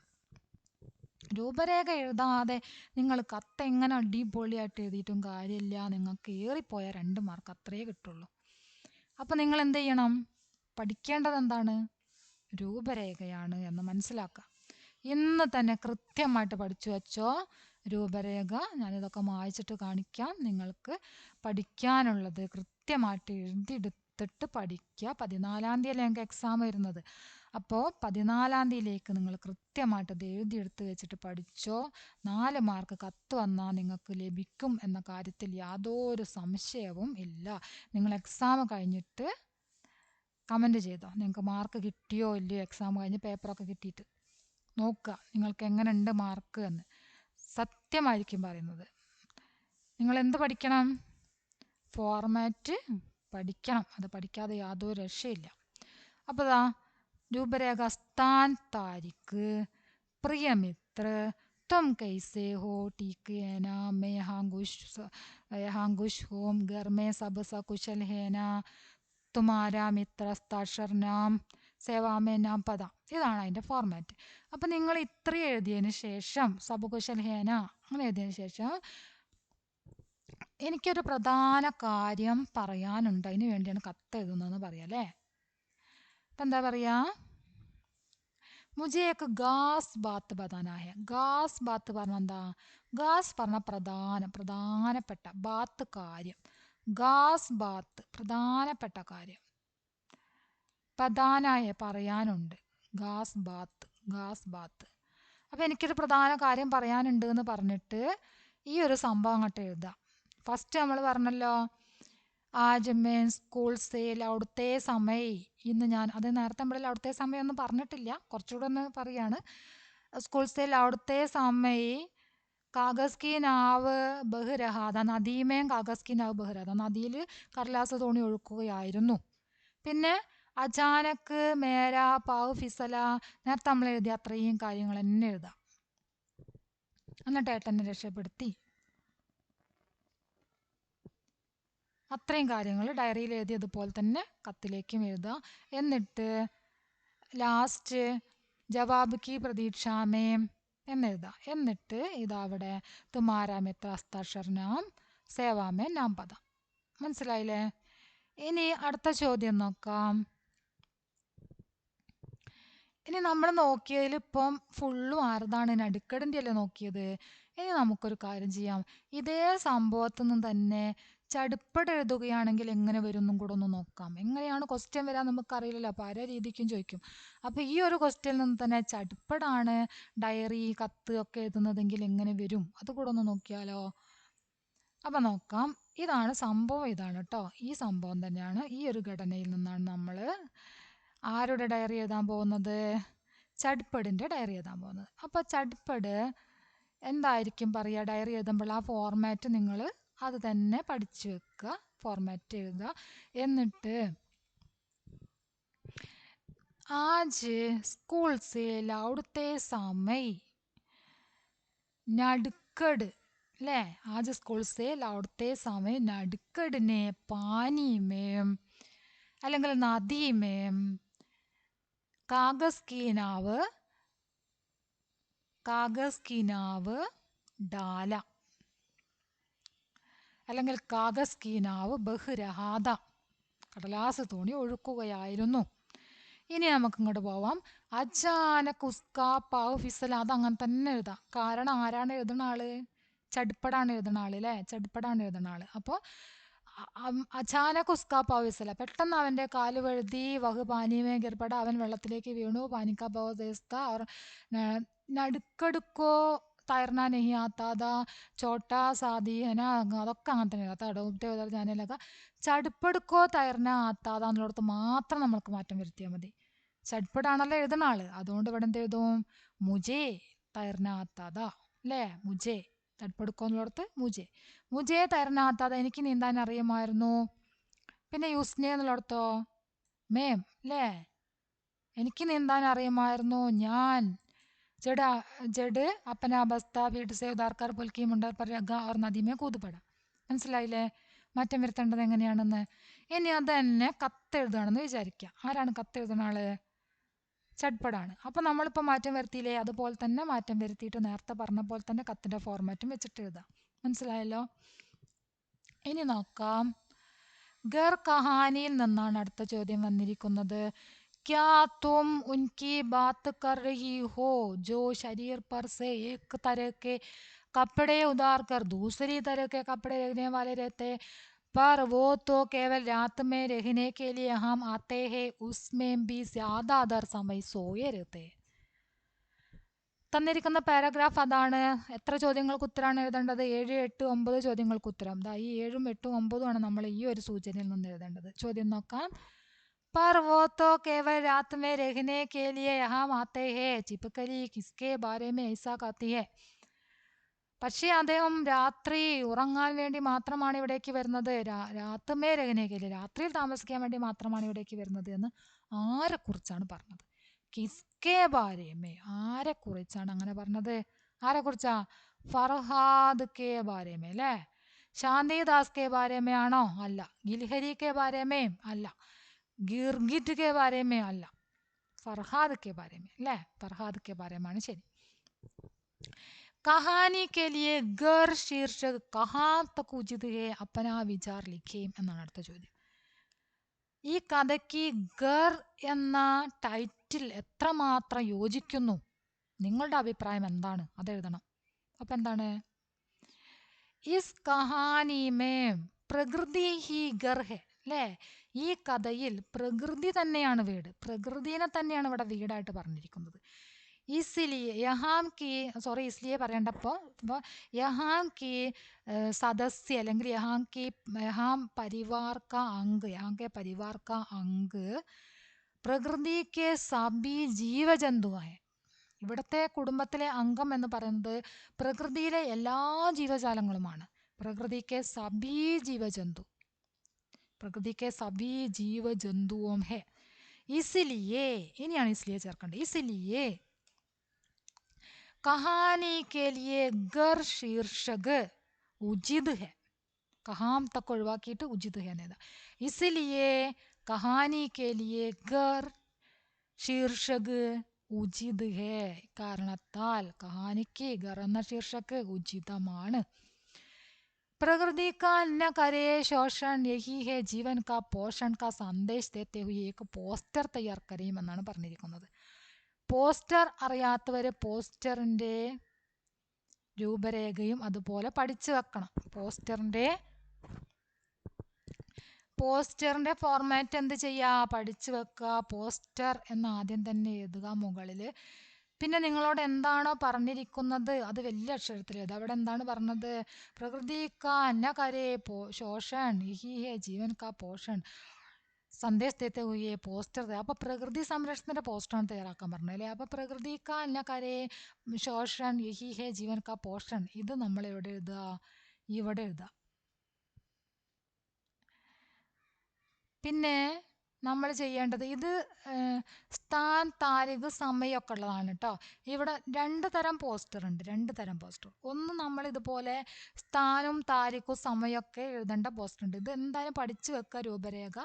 രൂപരേഖ എഴുതാതെ നിങ്ങൾ കത്ത് എങ്ങനെ അടിപൊളിയായിട്ട് എഴുതിയിട്ടും കാര്യമില്ല. നിങ്ങൾക്ക് ഏറിപ്പോയ 2 മാർക്ക് അത്രേ കിട്ടുള്ളൂ. അപ്പം നിങ്ങൾ എന്ത് ചെയ്യണം? പഠിക്കേണ്ടത് എന്താണ്? രൂപരേഖയാണ് എന്ന് മനസ്സിലാക്കുക. ഇന്ന് തന്നെ കൃത്യമായിട്ട് പഠിച്ചു വെച്ചോ രൂപരേഖ. ഞാനിതൊക്കെ വായിച്ചിട്ട് കാണിക്കാം. നിങ്ങൾക്ക് പഠിക്കാനുള്ളത് കൃത്യമായിട്ട് എഴുതിയെടുത്തിട്ട് പഠിക്കുക. 14-ാം തീയതി ഞങ്ങൾക്ക് എക്സാം വരുന്നത്. അപ്പോൾ 14-ാം തീയതിയിലേക്ക് നിങ്ങൾ കൃത്യമായിട്ട് ഇത് എഴുതിയെടുത്ത് വെച്ചിട്ട് പഠിച്ചോ. 4 മാർക്ക് കത്ത് വന്നാൽ നിങ്ങൾക്ക് ലഭിക്കും എന്ന കാര്യത്തിൽ യാതൊരു സംശയവും ഇല്ല. നിങ്ങൾ എക്സാം കഴിഞ്ഞിട്ട് കമൻറ്റ് ചെയ്തോ, നിങ്ങൾക്ക് മാർക്ക് കിട്ടിയോ ഇല്ലയോ. എക്സാം കഴിഞ്ഞ് പേപ്പറൊക്കെ കിട്ടിയിട്ട് നോക്കുക നിങ്ങൾക്ക് എങ്ങനെയുണ്ട് മാർക്ക് എന്ന്. സത്യമായിരിക്കും പറയുന്നത്. നിങ്ങൾ എന്ത് പഠിക്കണം? ഫോർമാറ്റ് പഠിക്കണം. അത് പഠിക്കാതെ യാതൊരു രക്ഷയില്ല. അപ്പോൾ ദാ രൂപരേഖ. സ്ഥാൻ, താരിഖ്, പ്രിയമിത്ര, तुम कैसे हो, ठीक है ना, मैं यहाँ खुश हूँ, घर में सब सकुशल है ना, തുമാരാ മിത്ര ഹസ്താക്ഷർ നാം സേവാമേ നാം പദ. ഇതാണ് അതിൻ്റെ ഫോർമാറ്റ്. അപ്പം നിങ്ങൾ ഇത്രയും എഴുതിയതിന് ശേഷം സബകുശൽ ഹേന അങ്ങനെ എഴുതിയതിന് ശേഷം എനിക്കൊരു പ്രധാന കാര്യം പറയാനുണ്ട്. അതിന് വേണ്ടിയാണ് കത്ത് എഴുതുന്നതെന്ന് പറയാം അല്ലേ. അപ്പം എന്താ പറയുക? മുझे एक ഖാസ് ബാത്ത് ബതാനാ ഹെ. ഖാസ് ബാത്ത് പറഞ്ഞാൽ എന്താ? ഖാസ് പറഞ്ഞ പ്രധാനപ്പെട്ട, ബാത്ത് കാര്യം. ഖാസ് ബാത്ത് പ്രധാനപ്പെട്ട കാര്യം. ബതാനായ പറയാനുണ്ട്. ഖാസ് ബാത്ത് അപ്പോൾ എനിക്കൊരു പ്രധാന കാര്യം പറയാനുണ്ട് എന്ന് പറഞ്ഞിട്ട് ഈ ഒരു സംഭവം അങ്ങോട്ട് എഴുതാം. ഫസ്റ്റ് നമ്മൾ പറഞ്ഞല്ലോ ആജ് मैं സ്കൂൾ സേ ലൗഡത്തെ സമയ്. ഇന്ന് ഞാൻ അത് നേരത്തെ നമ്മൾ ലൗഡത്തെ സമയം ഒന്നും പറഞ്ഞിട്ടില്ല, കുറച്ചുകൂടെ ഒന്ന് പറയാണ്. स्कूल से लौटते समय कागज़ की नाव बह रहा था. നദിമേം കാഗസ് കി നാവ് ബഹ് രഹാ താ. നദിയിൽ കടലാസ് തോണി ഒഴുക്കുകയായിരുന്നു. പിന്നെ അചാനക്ക് മേരാ പാവ് ഫിസല. നേരത്തെ നമ്മൾ എഴുതിയ അത്രയും കാര്യങ്ങൾ തന്നെ എഴുതാം. എന്നിട്ട് ഏട്ടനെ രക്ഷപ്പെടുത്തി. അത്രയും കാര്യങ്ങൾ ഡയറിയിൽ എഴുതിയതുപോലെ തന്നെ കത്തിലേക്കും എഴുതുക. എന്നിട്ട് ലാസ്റ്റ് ജവാബ് കി പ്രതീക്ഷാമേം എന്നെഴുതാം. എന്നിട്ട് ഇതവിടെ തുമാരാ മിത്ര ഹസ്താക്ഷർ നാം സേവാമേ നാം പദം. മനസ്സിലായില്ലേ? ഇനി അടുത്ത ചോദ്യം നോക്കാം. ഇനി നമ്മൾ നോക്കിയതിൽ ഇപ്പം ഫുള്ളും ആരതാണ്? നടുക്കടിൻ്റെ അല്ലേ നോക്കിയത്. ഇനി നമുക്കൊരു കാര്യം ചെയ്യാം. ഇതേ സംഭവത്തിൽ നിന്ന് തന്നെ ചടുപ്പട് എഴുതുകയാണെങ്കിൽ എങ്ങനെ വരും എന്നും കൂടെ ഒന്ന് നോക്കാം. എങ്ങനെയാണ് ക്വസ്റ്റ്യൻ വരാൻ നമുക്കറിയില്ലല്ലോ, പല രീതിക്കും ചോദിക്കും. അപ്പോൾ ഈ ഒരു ക്വസ്റ്റ്യനിൽ നിന്ന് തന്നെ ചടുപ്പടാണ് ഡയറി കത്ത് ഒക്കെ എഴുതുന്നതെങ്കിൽ എങ്ങനെ വരും, അതുകൂടെ ഒന്ന് നോക്കിയാലോ. അപ്പം നോക്കാം. ഇതാണ് സംഭവം, ഇതാണ് കേട്ടോ. ഈ സംഭവം തന്നെയാണ്, ഈ ഒരു ഘടനയിൽ നിന്നാണ് നമ്മൾ ആരുടെ ഡയറി എഴുതാൻ പോകുന്നത്? ചട്പടിൻ്റെ ഡയറി എഴുതാൻ പോകുന്നത്. അപ്പോൾ ചട്പട് എന്തായിരിക്കും പറയുക ഡയറി എഴുതുമ്പോൾ? ആ ഫോർമാറ്റ് നിങ്ങൾ അത് തന്നെ പഠിച്ചു വെക്കുക, ഫോർമാറ്റ് എഴുതുക. എന്നിട്ട് ആജ് സ്കൂൾ സേ ലൗഡത്തെ സമയ് നടുക്കട് അല്ലേ? ആജ് സ്കൂൾ സേ ലൗഡത്തെ സമയ് നടുക്കടിനെ പാനിമേം അല്ലെങ്കിൽ നദിമേം കാഗസ് കി നാവ് ഡാല അല്ലെങ്കിൽ കാഗസ് കി നാവ് ബഹ് രഹാ താ. കടലാസ് തോണി ഒഴുക്കുകയായിരുന്നു. ഇനി നമുക്ക് ഇങ്ങോട്ട് പോവാം. അച്ചാനക് ഉസ്കാ പാവ് ഫിസല. അതങ്ങനെ തന്നെ എഴുതാം. കാരണം ആരാണ് എഴുതുന്ന ആള്? ചടുപ്പടാണ് എഴുതുന്ന ആള് അല്ലേ? ചടുപ്പടാണ് എഴുതുന്ന ആള്. അപ്പോൾ അച്ചാനക് ഉസ്കാ പാവ് ഫിസല, പെട്ടെന്ന് അവൻ്റെ കാല് വഴുതി. വഹ് പാനിമേ ഗിർപട, അവൻ വെള്ളത്തിലേക്ക് വീണു. പാനിക്ക പാവ് ദേസ്ത അവർ നടുക്കടുക്കോ തൈർന നെഹി ആത്താത ചോട്ടാ സാദി ഹന. അതൊക്കെ അങ്ങനെ തന്നെ തടവുത്തെ ഞാനൊക്കെ ചടുപ്പെടുക്കോ തൈർന ആത്താത എന്നുള്ളടത്ത് മാത്രം നമ്മൾക്ക് മാറ്റം വരുത്തിയാൽ മതി. ചടുപ്പടാണല്ലോ എഴുതുന്ന ആള്, അതുകൊണ്ട് ഇവിടെ എന്ത് എഴുതും? മുജേ തൈർന ആത്താത അല്ലേ? മുജേ ചടുപ്പെടുക്കോ എന്നുള്ളടത്ത് മുജേ തൈർന ആത്താത, എനിക്ക് നീന്താൻ അറിയുമായിരുന്നു. പിന്നെ യുസ്നെ എന്നുള്ളടത്തോ മേം അല്ലേ? എനിക്ക് നീന്താൻ അറിയുമായിരുന്നു ഞാൻ. ജഡ് അപ്പന ബസ്ത വീട്ട് സേ ഉദാർക്കർ പുൽക്കി മുണ്ടർ പർ രഖാ और നദി മേ കൂത് പടാ. മനസ്സിലായില്ലേ മാറ്റം വരുത്തേണ്ടത് എങ്ങനെയാണെന്ന്? ഇനി അത് തന്നെ കത്തെഴുതുകയാണെന്ന് വിചാരിക്കുക. ആരാണ് കത്തെഴുതുന്ന ആള്? ചട്പടാണ്. അപ്പം നമ്മളിപ്പോൾ മാറ്റം വരുത്തിയില്ലേ, അതുപോലെ തന്നെ മാറ്റം വരുത്തിയിട്ട് നേരത്തെ പറഞ്ഞ പോലെ തന്നെ കത്തിൻ്റെ ഫോർമാറ്റും വെച്ചിട്ട് എഴുതാം. മനസ്സിലായല്ലോ? ഇനി നോക്കാം. ഗർ കഹാനിയിൽ നിന്നാണ് അടുത്ത ചോദ്യം വന്നിരിക്കുന്നത്. क्या तुम उनकी बात कर रही हो जो शरीर पर से एक तरह के कपड़े उतार कर दूसरी तरह के कपड़े रखने वाले रहते, पर वो तो केवल रात में रहने के लिए हम आते हैं, उसमें भी ज्यादातर समय सोए रहते. തന്നിരിക്കുന്ന പാരഗ്രാഫ് അതാണ്. എത്ര ചോദ്യങ്ങൾക്ക് ഉത്തരമാണ് എഴുതേണ്ടത്? 7, 8, 9 ചോദ്യങ്ങൾക്ക് ഉത്തരം. ഈ 7, 8, 9 ആണ് നമ്മൾ ഈ ഒരു സൂചനയിൽ നിന്ന് എഴുതേണ്ടത്. ചോദ്യം നോക്കാം. पर वो तो केवल रात में रहने के लिए यहाँ आते हैं, चिपकली किसके बारे में ऐसा कहती है? പക്ഷേ അദ്ദേഹം രാത്രി ഉറങ്ങാൻ വേണ്ടി മാത്രമാണ് ഇവിടേക്ക് വരുന്നത്. രാത്മേ രഹനേക്കല്ലേ, രാത്രിയിൽ താമസിക്കാൻ വേണ്ടി മാത്രമാണ് ഇവിടേക്ക് വരുന്നത് എന്ന് ആരെക്കുറിച്ചാണ് പറഞ്ഞത്? കിസ്കെ ബാരേമേ, ആരെക്കുറിച്ചാണ് അങ്ങനെ പറഞ്ഞത്? ആരെക്കുറിച്ചാ? ഫർഹാദ് കെ ബാരേമേ അല്ലേ? ശാന്തിദാസ് കെ ബാരേമേ ആണോ? അല്ല. ഗിൽഹരി കെ ബാരേമേ അല്ല. ഗിർഗിറ്റ് കെ ബാരേമേ അല്ല. ഫർഹാദ് കെ ബാരേമേ അല്ലേ? ഫർഹാദ് കെ ബാരേമാണ് ശരി. കഹാനി കെ ലിയെ ഗർ ശീർഷക് കഹാ തക് ഉചിത് ഹെ അപ്പനാ വിചാർ ലിഖേം എന്നാണ് അടുത്ത ചോദ്യം. ഈ കഥയ്ക്ക് ഗർ എന്ന ടൈറ്റിൽ എത്രമാത്രം യോജിക്കുന്നു? നിങ്ങളുടെ അഭിപ്രായം എന്താണ്? അതെഴുതണം. അപ്പം എന്താണ്? ഇസ് കഹാനി മേ പ്രകൃതി ഹി ഗർ ഹെ അല്ലേ? ഈ കഥയിൽ പ്രകൃതി തന്നെയാണ് വീട്. പ്രകൃതിനെ തന്നെയാണ് ഇവിടെ വീടായിട്ട് പറഞ്ഞിരിക്കുന്നത്. इसलिए यहाँ की സോറി इसलिए പറയേണ്ടപ്പോൾ അപ്പോൾ यहाँ की सदस्य അല്ലെങ്കിൽ यहाँ परिवार का अंग यहाँ के परिवार का अंग പ്രകൃതി के सभी ജീവജന്തുവായ ഇവിടുത്തെ കുടുംബത്തിലെ അംഗം എന്ന് പറയുന്നത് പ്രകൃതിയിലെ എല്ലാ ജീവജാലങ്ങളുമാണ്. പ്രകൃതിക്ക് സബീ ജീവജന്തു പ്രകൃതി के सभी जीव जंतुओं है इसलिए ഇനിയാണ് इसलिए ചേർക്കേണ്ടത്. इसलिए कहानी के लिए घर शीर्षक उचित है. कहाम तक ഒഴിവാക്കിയിട്ട് उचित है എന്നതാ. इसलिए कहानी के लिए घर शीर्षक ഉചിത് ഹേ കാരണത്താൽ കഹാനിക്ക് ഘർ എന്ന ശീർഷക്ക് ഉചിതമാണ്. प्रकृति का न करे शोषण यही है जीवन का पोषण का संदेश देते हुए एक പോസ്റ്റർ തയ്യാർ കരീം എന്നാണ് പറഞ്ഞിരിക്കുന്നത്. പോസ്റ്റർ അറിയാത്തവര് പോസ്റ്ററിന്റെ രൂപരേഖയും അതുപോലെ പഠിച്ചു വെക്കണം. പോസ്റ്ററിന്റെ ഫോർമാറ്റ് എന്ത് ചെയ്യുക, പഠിച്ചു വെക്കുക. പോസ്റ്റർ എന്ന് ആദ്യം തന്നെ എഴുതുക മുകളിൽ. പിന്നെ നിങ്ങളോട് എന്താണോ പറഞ്ഞിരിക്കുന്നത് അത് വലിയ അക്ഷരത്തിൽ എഴുതുക. അവിടെ എന്താണ് പറഞ്ഞത്, പ്രകൃതി കാ ന കരേ ശോഷൺ യഹി ഹേ ജീവൻ കാ പോഷൺ സന്ദേശ് ദേത്തെ ഹുയേ പോസ്റ്റർ. അപ്പൊ പ്രകൃതി സംരക്ഷണത്തിന്റെ പോസ്റ്ററാണ് തയ്യാറാക്കാൻ പറഞ്ഞത് അല്ലേ. അപ്പൊ പ്രകൃതി കാ ന കരേ ശോഷൺ യഹി ഹേ ജീവൻ കാ പോഷൺ ഇത് നമ്മൾ എവിടെ എഴുതുക, ഇവിടെ എഴുതുക. പിന്നെ നമ്മൾ ചെയ്യേണ്ടത് ഇത് സ്ഥാൻ താരിഖ് സമയമൊക്കെ ഉള്ളതാണ് കേട്ടോ. ഇവിടെ രണ്ട് തരം പോസ്റ്റർ ഉണ്ട്. ഒന്ന് നമ്മൾ ഇതുപോലെ സ്ഥാനും താരിഖും സമയമൊക്കെ എഴുതേണ്ട പോസ്റ്റർ ഉണ്ട്. ഇത് എന്തായാലും പഠിച്ചു വെക്കുക രൂപരേഖ.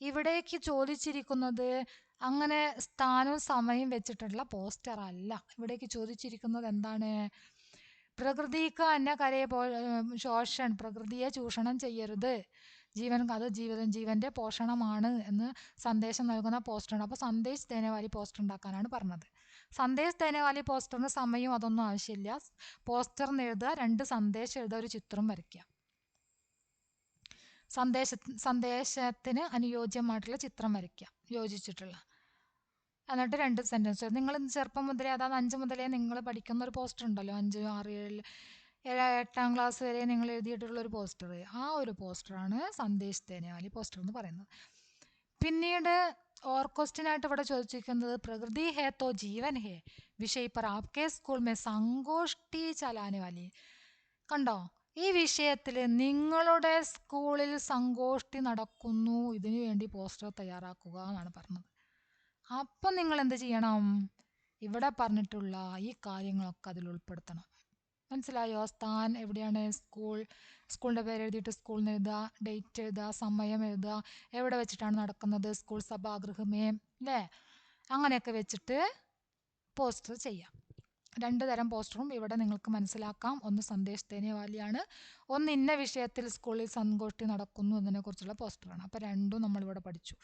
ഇവിടേക്ക് ചോദിച്ചിരിക്കുന്നത് അങ്ങനെ സ്ഥാനവും സമയം വെച്ചിട്ടുള്ള പോസ്റ്റർ അല്ല. ഇവിടേക്ക് ചോദിച്ചിരിക്കുന്നത് എന്താണ്, പ്രകൃതിക്ക് അന്ന കരയെ ശോഷൺ, പ്രകൃതിയെ ചൂഷണം ചെയ്യരുത്, ജീവന്റെ പോഷണമാണ് എന്ന് സന്ദേശം നൽകുന്ന പോസ്റ്ററാണ്. അപ്പോൾ സന്ദേശ് തേനേവാലി പോസ്റ്റർ ഉണ്ടാക്കാനാണ് പറഞ്ഞത്. സന്ദേശ് തേനേവാലി പോസ്റ്ററിന് സമയവും അതൊന്നും ആവശ്യമില്ല. പോസ്റ്ററിന് എഴുതുക, രണ്ട് സന്ദേശം എഴുതുക, ഒരു ചിത്രം വരയ്ക്കുക. സന്ദേശത്തിന് അനുയോജ്യമായിട്ടുള്ള ചിത്രം വരയ്ക്കുക, യോജിച്ചിട്ടുള്ള. എന്നിട്ട് രണ്ട് സെൻറ്റൻസ്. നിങ്ങൾ ചെറുപ്പം മുതലേ, അതായത് 5 മുതലേ നിങ്ങൾ പഠിക്കുന്ന ഒരു പോസ്റ്റർ ഉണ്ടല്ലോ, 5, 6, 7, 8ാം ക്ലാസ് വരെ നിങ്ങൾ എഴുതിയിട്ടുള്ളൊരു പോസ്റ്റർ, ആ ഒരു പോസ്റ്ററാണ് സന്ദേശ് തേനേവാലി പോസ്റ്റർ എന്ന് പറയുന്നത്. പിന്നീട് ക്വസ്റ്റ്യൻ ആയിട്ട് ഇവിടെ ചോദിച്ചിരിക്കുന്നത് പ്രകൃതി ഹേ തോ ജീവൻ ഹേ വിഷയ് പർ ആപ്കെ സ്കൂൾ മേ സങ്കോഷ്ടി ചലാനെ വാലി. കണ്ടോ, ഈ വിഷയത്തിൽ നിങ്ങളുടെ സ്കൂളിൽ സങ്കോഷ്ടി നടക്കുന്നു, ഇതിനു വേണ്ടി പോസ്റ്റർ തയ്യാറാക്കുക എന്നാണ് പറഞ്ഞത്. അപ്പം നിങ്ങൾ എന്ത് ചെയ്യണം, ഇവിടെ പറഞ്ഞിട്ടുള്ള ഈ കാര്യങ്ങളൊക്കെ അതിൽ ഉൾപ്പെടുത്തണം. മനസ്സിലായോ? സ്ഥാൻ എവിടെയാണ്, സ്കൂളിൻ്റെ പേര് എഴുതിയിട്ട് സ്കൂളിൽ നിന്ന് എഴുതുക, ഡേറ്റ് എഴുതുക, സമയം എഴുതുക, എവിടെ വെച്ചിട്ടാണ് നടക്കുന്നത്, സ്കൂൾ സഭാഗൃഹമേ അല്ലേ, അങ്ങനെയൊക്കെ വെച്ചിട്ട് പോസ്റ്റർ ചെയ്യാം. 2 തരം പോസ്റ്ററും ഇവിടെ നിങ്ങൾക്ക് മനസ്സിലാക്കാം. ഒന്ന് സന്ദേശ് തേനേവാലിയാണ്, ഒന്ന് ഇന്ന വിഷയത്തിൽ സ്കൂളിൽ സങ്കോഷ്ടി നടക്കുന്നു എന്നതിനെക്കുറിച്ചുള്ള പോസ്റ്ററാണ്. അപ്പോൾ രണ്ടും നമ്മളിവിടെ പഠിച്ചു.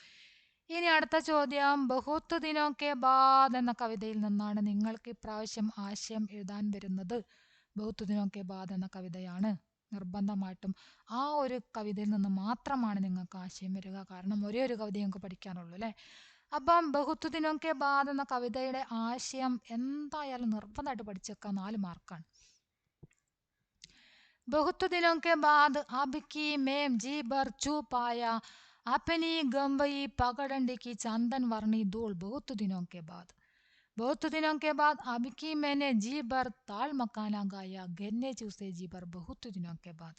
ഇനി അടുത്ത ചോദ്യം, ബഹുത്ത് ദിനോ കെ ബാദ് എന്ന കവിതയിൽ നിന്നാണ് നിങ്ങൾക്ക് ഇപ്രാവശ്യം ആശയം എഴുതാൻ വരുന്നത്. ബഹുത്ത് ദിനോ കെ ബാദ് എന്ന കവിതയാണ്. നിർബന്ധമായിട്ടും ആ ഒരു കവിതയിൽ നിന്ന് മാത്രമാണ് നിങ്ങൾക്ക് ആശയം വരിക. കാരണം ഒരേ ഒരു കവിത നിങ്ങൾക്ക് പഠിക്കാനുള്ളൂ അല്ലേ. അപ്പം ബഹുത്ത് ദിനോ കെ ബാദ് എന്ന കവിതയുടെ ആശയം എന്തായാലും നിർബന്ധമായിട്ട് പഠിച്ചേക്കാം, 4 മാർക്കാണ്. बहुत दिनों के बाद आपकी मैम जी भर चुप आया अपनी गंवई पगडंडी की चंदन वर्णी धूल. बहुत दिनों के बाद आपकी मैंने जी भर ताल मकाना गाया गन्ने चूसे जी भर. बहुत दिनों के बाद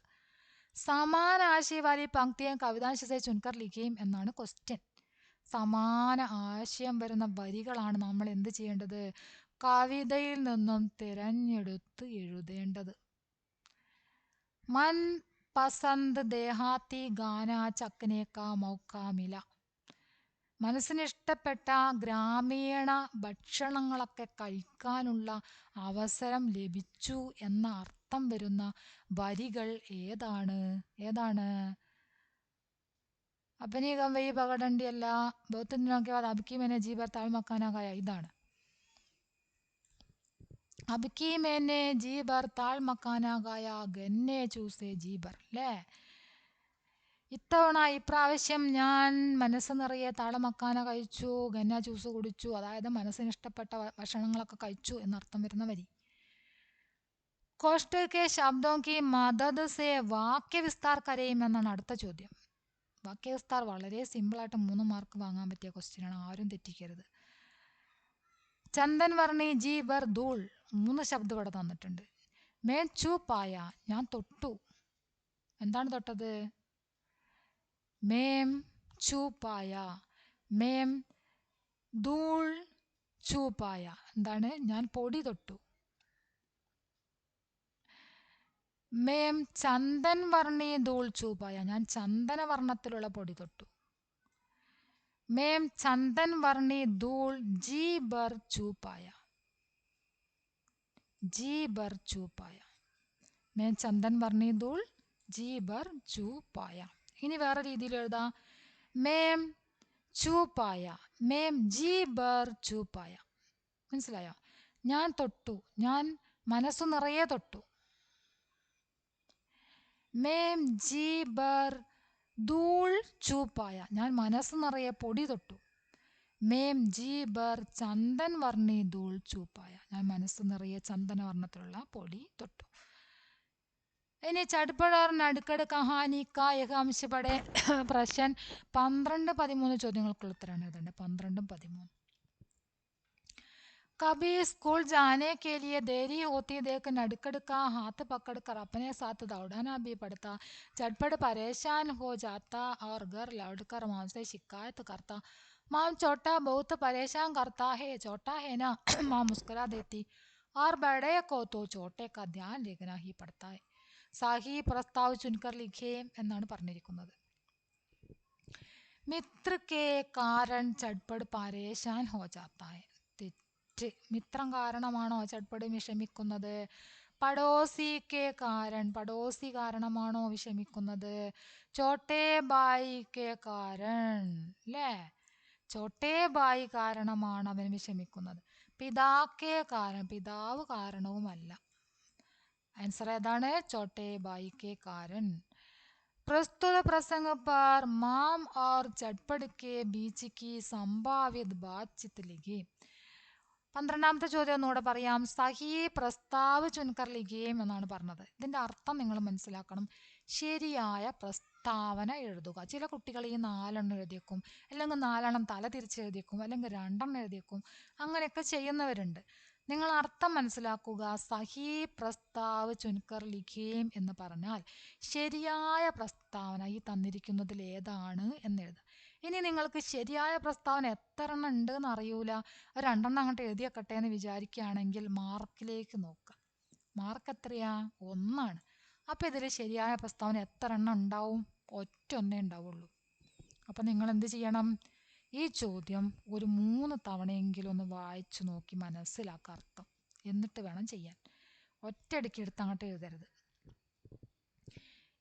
സമാന ആശയ വാലി പങ്ക്തിയെ കവിതാംശ സെ ചുൻകർ ലിഖിയും എന്നാണ് ക്വസ്റ്റ്യൻ. സമാന ആശയം വരുന്ന വരികളാണ് നമ്മൾ എന്ത് ചെയ്യേണ്ടത്, കവിതയിൽ നിന്നും തിരഞ്ഞെടുത്ത് എഴുതേണ്ടത്. मन पसंद देहाती गाना चकने का मौका मिला. മനസ്സിന് ഇഷ്ടപ്പെട്ട ഗ്രാമീണ ഭക്ഷണങ്ങളൊക്കെ കഴിക്കാനുള്ള അവസരം ലഭിച്ചു എന്ന അർത്ഥം വരുന്ന വരികൾ ഏതാണ്? അപ്പനി കമ്പി പകടണ്ടി അല്ല, ബൗദ്ധനൊക്കെ അബിക്കി മേനെ ജീവർ താഴ്മക്കാനാകായ ഇതാണ്. അബ്കി മേനെ ജീബർ താൾ മക്കാനാകായ ഗന്നെ ചൂസെ ജീബർ അല്ലേ. ഇപ്രാവശ്യം ഞാൻ മനസ്സ് നിറയെ താളമക്കാന കഴിച്ചു, ഗന്ന ജ്യൂസ് കുടിച്ചു. അതായത് മനസ്സിന് ഇഷ്ടപ്പെട്ട ഭക്ഷണങ്ങളൊക്കെ കഴിച്ചു എന്നർത്ഥം വരുന്ന വരി. കോഷ്ട കെ ശബ്ദോ കി മദദ് സെ വാക്യവിസ്താർ കരയും എന്നാണ് അടുത്ത ചോദ്യം. വാക്യവിസ്താർ വളരെ സിമ്പിളായിട്ട് 3 മാർക്ക് വാങ്ങാൻ പറ്റിയ ക്വസ്റ്റ്യൻ ആണ്, ആരും തെറ്റിക്കരുത്. ചന്ദൻ വർണി ജി ബർ ധൂൾ 3 ശബ്ദം ഇവിടെ തന്നിട്ടുണ്ട്. മേൻ ചൂ പായ ഞാൻ തൊട്ടു. എന്താണ് തൊട്ടത്? മേം ചൂ പായ. മേം ധൂൾ ചൂ പായ എന്താണ്? ഞാൻ പൊടി തൊട്ടു. മേം ചന്ദൻ വർണ്ണി ധൂൾ ചൂ പായ ഞാൻ ചന്ദന വർണ്ണത്തിലുള്ള പൊടി തൊട്ടു. മേം ചന്ദൻ വർണ്ണി ധൂൾ ജി ബർ ചൂ പായ. ജി ബർ ചൂ പായ. മേം ചന്ദൻ വർണ്ണി ധൂൾ ജി ബർ ചൂ പായ. ഇനി വേറെ രീതിയിൽ എഴുതാം. മേം ചൂ പായ. മേം ജി ബർ ചൂ പായ. മനസ്സിലായോ? ഞാൻ തൊട്ടു, ഞാൻ മനസ്സു നിറയെ തൊട്ടു. മേം ജി ബർ ധൂൾ ചൂ പായ ഞാൻ മനസ്സ് നിറയെ പൊടി തൊട്ടു. മേം ജി ബർ ചന്ദൻ വർണ്ണി ധൂൾ ചൂ പായ ഞാൻ മനസ്സ് നിറയെ ചന്ദന വർണ്ണത്തിലുള്ള പൊടി തൊട്ടു. ഇനി ചട്പട് और നടുക്കട് കഹാനി കാ യഹ് അംശ പഠേ പ്രശ്ൻ 12-13 ചോദ്യങ്ങൾക്കുള്ള ഉത്തരമാണ് എഴുതേണ്ടത്. 12-13. कभी स्कूल जाने के लिए देरी होती देख नड़कड़ का हाथ पकड़कर अपने साथ दौड़ना भी पड़ता. चटपट परेशान हो जाता और घर लौटकर माम से शिकायत करता. माम छोटा बहुत परेशान करता है, छोटा है ना. माम मुस्कुरा देती और बड़े को तो छोटे का ध्यान रखना ही पड़ता है. സാഹി പ്രസ്താവ് ചുൻകർ ലിഖേ എന്നാണ് പറഞ്ഞിരിക്കുന്നത്. മിത്ര കെ കാരൺ ചട്പട് പരേശാൻ ഹോ ജാത്താ ഹൈ. തെറ്റ്. മിത്രം കാരണമാണോ ചട്പട് വിഷമിക്കുന്നത്? പടോസി കെ കാരൺ, പടോസി കാരണമാണോ വിഷമിക്കുന്നത്? ചോട്ടേ ബായി കെ കാരൺ, അല്ലേ? ചോട്ടേ ബായി കാരണമാണ് അവൻ വിഷമിക്കുന്നത്. പിതാ കെ കാരൺ, പിതാവ് കാരണവുമല്ല. आंसर ഏതാണ്? छोटे भाई के कारण. प्रस्तुत प्रसंग पर माम और चटपट के बीच की संभावित बातचीत लिखी. 12ാമത്തെ ചോദ്യം ഒന്നുകൂടെ പറയാം. സഹി പ്രസ്താവ് ചുൻകർ ലിഖിയേം എന്നാണ് പറഞ്ഞത്. ഇതിന്റെ അർത്ഥം നിങ്ങൾ മനസ്സിലാക്കണം. ശരിയായ പ്രസ്താവന എഴുതുക. ചില കുട്ടികൾ ഈ 4 എഴുതിയേക്കും, അല്ലെങ്കിൽ 4 തല തിരിച്ചെഴുതിയേക്കും, അല്ലെങ്കിൽ 2 എഴുതിയേക്കും. അങ്ങനെയൊക്കെ ചെയ്യുന്നവരുണ്ട്. നിങ്ങൾ അർത്ഥം മനസ്സിലാക്കുക. സഹി പ്രസ്താവ് ചുൻകർ ലിഖേം എന്ന് പറഞ്ഞാൽ ശരിയായ പ്രസ്താവന ഈ തന്നിരിക്കുന്നതിൽ ഏതാണ് എന്ന് എഴുതുക. ഇനി നിങ്ങൾക്ക് ശരിയായ പ്രസ്താവന എത്ര എണ്ണം ഉണ്ട് എന്ന് അറിയൂല, 2 അങ്ങോട്ട് എഴുതിയേക്കട്ടെ എന്ന് വിചാരിക്കുകയാണെങ്കിൽ മാർക്കിലേക്ക് നോക്കുക. മാർക്ക് എത്രയാ? 1. അപ്പം ഇതിൽ ശരിയായ പ്രസ്താവന എത്ര എണ്ണം ഉണ്ടാവും? ഒറ്റ ഒന്നേ ഉണ്ടാവുള്ളൂ. അപ്പം നിങ്ങൾ എന്ത് ചെയ്യണം? ഈ ചോദ്യം ഒരു 3 തവണയെങ്കിലും ഒന്ന് വായിച്ചു നോക്കി മനസ്സിലാക്കുക അർത്ഥം, എന്നിട്ട് വേണം ചെയ്യാൻ. ഒറ്റയടിക്ക് എടുത്ത് അങ്ങോട്ട് എഴുതരുത്.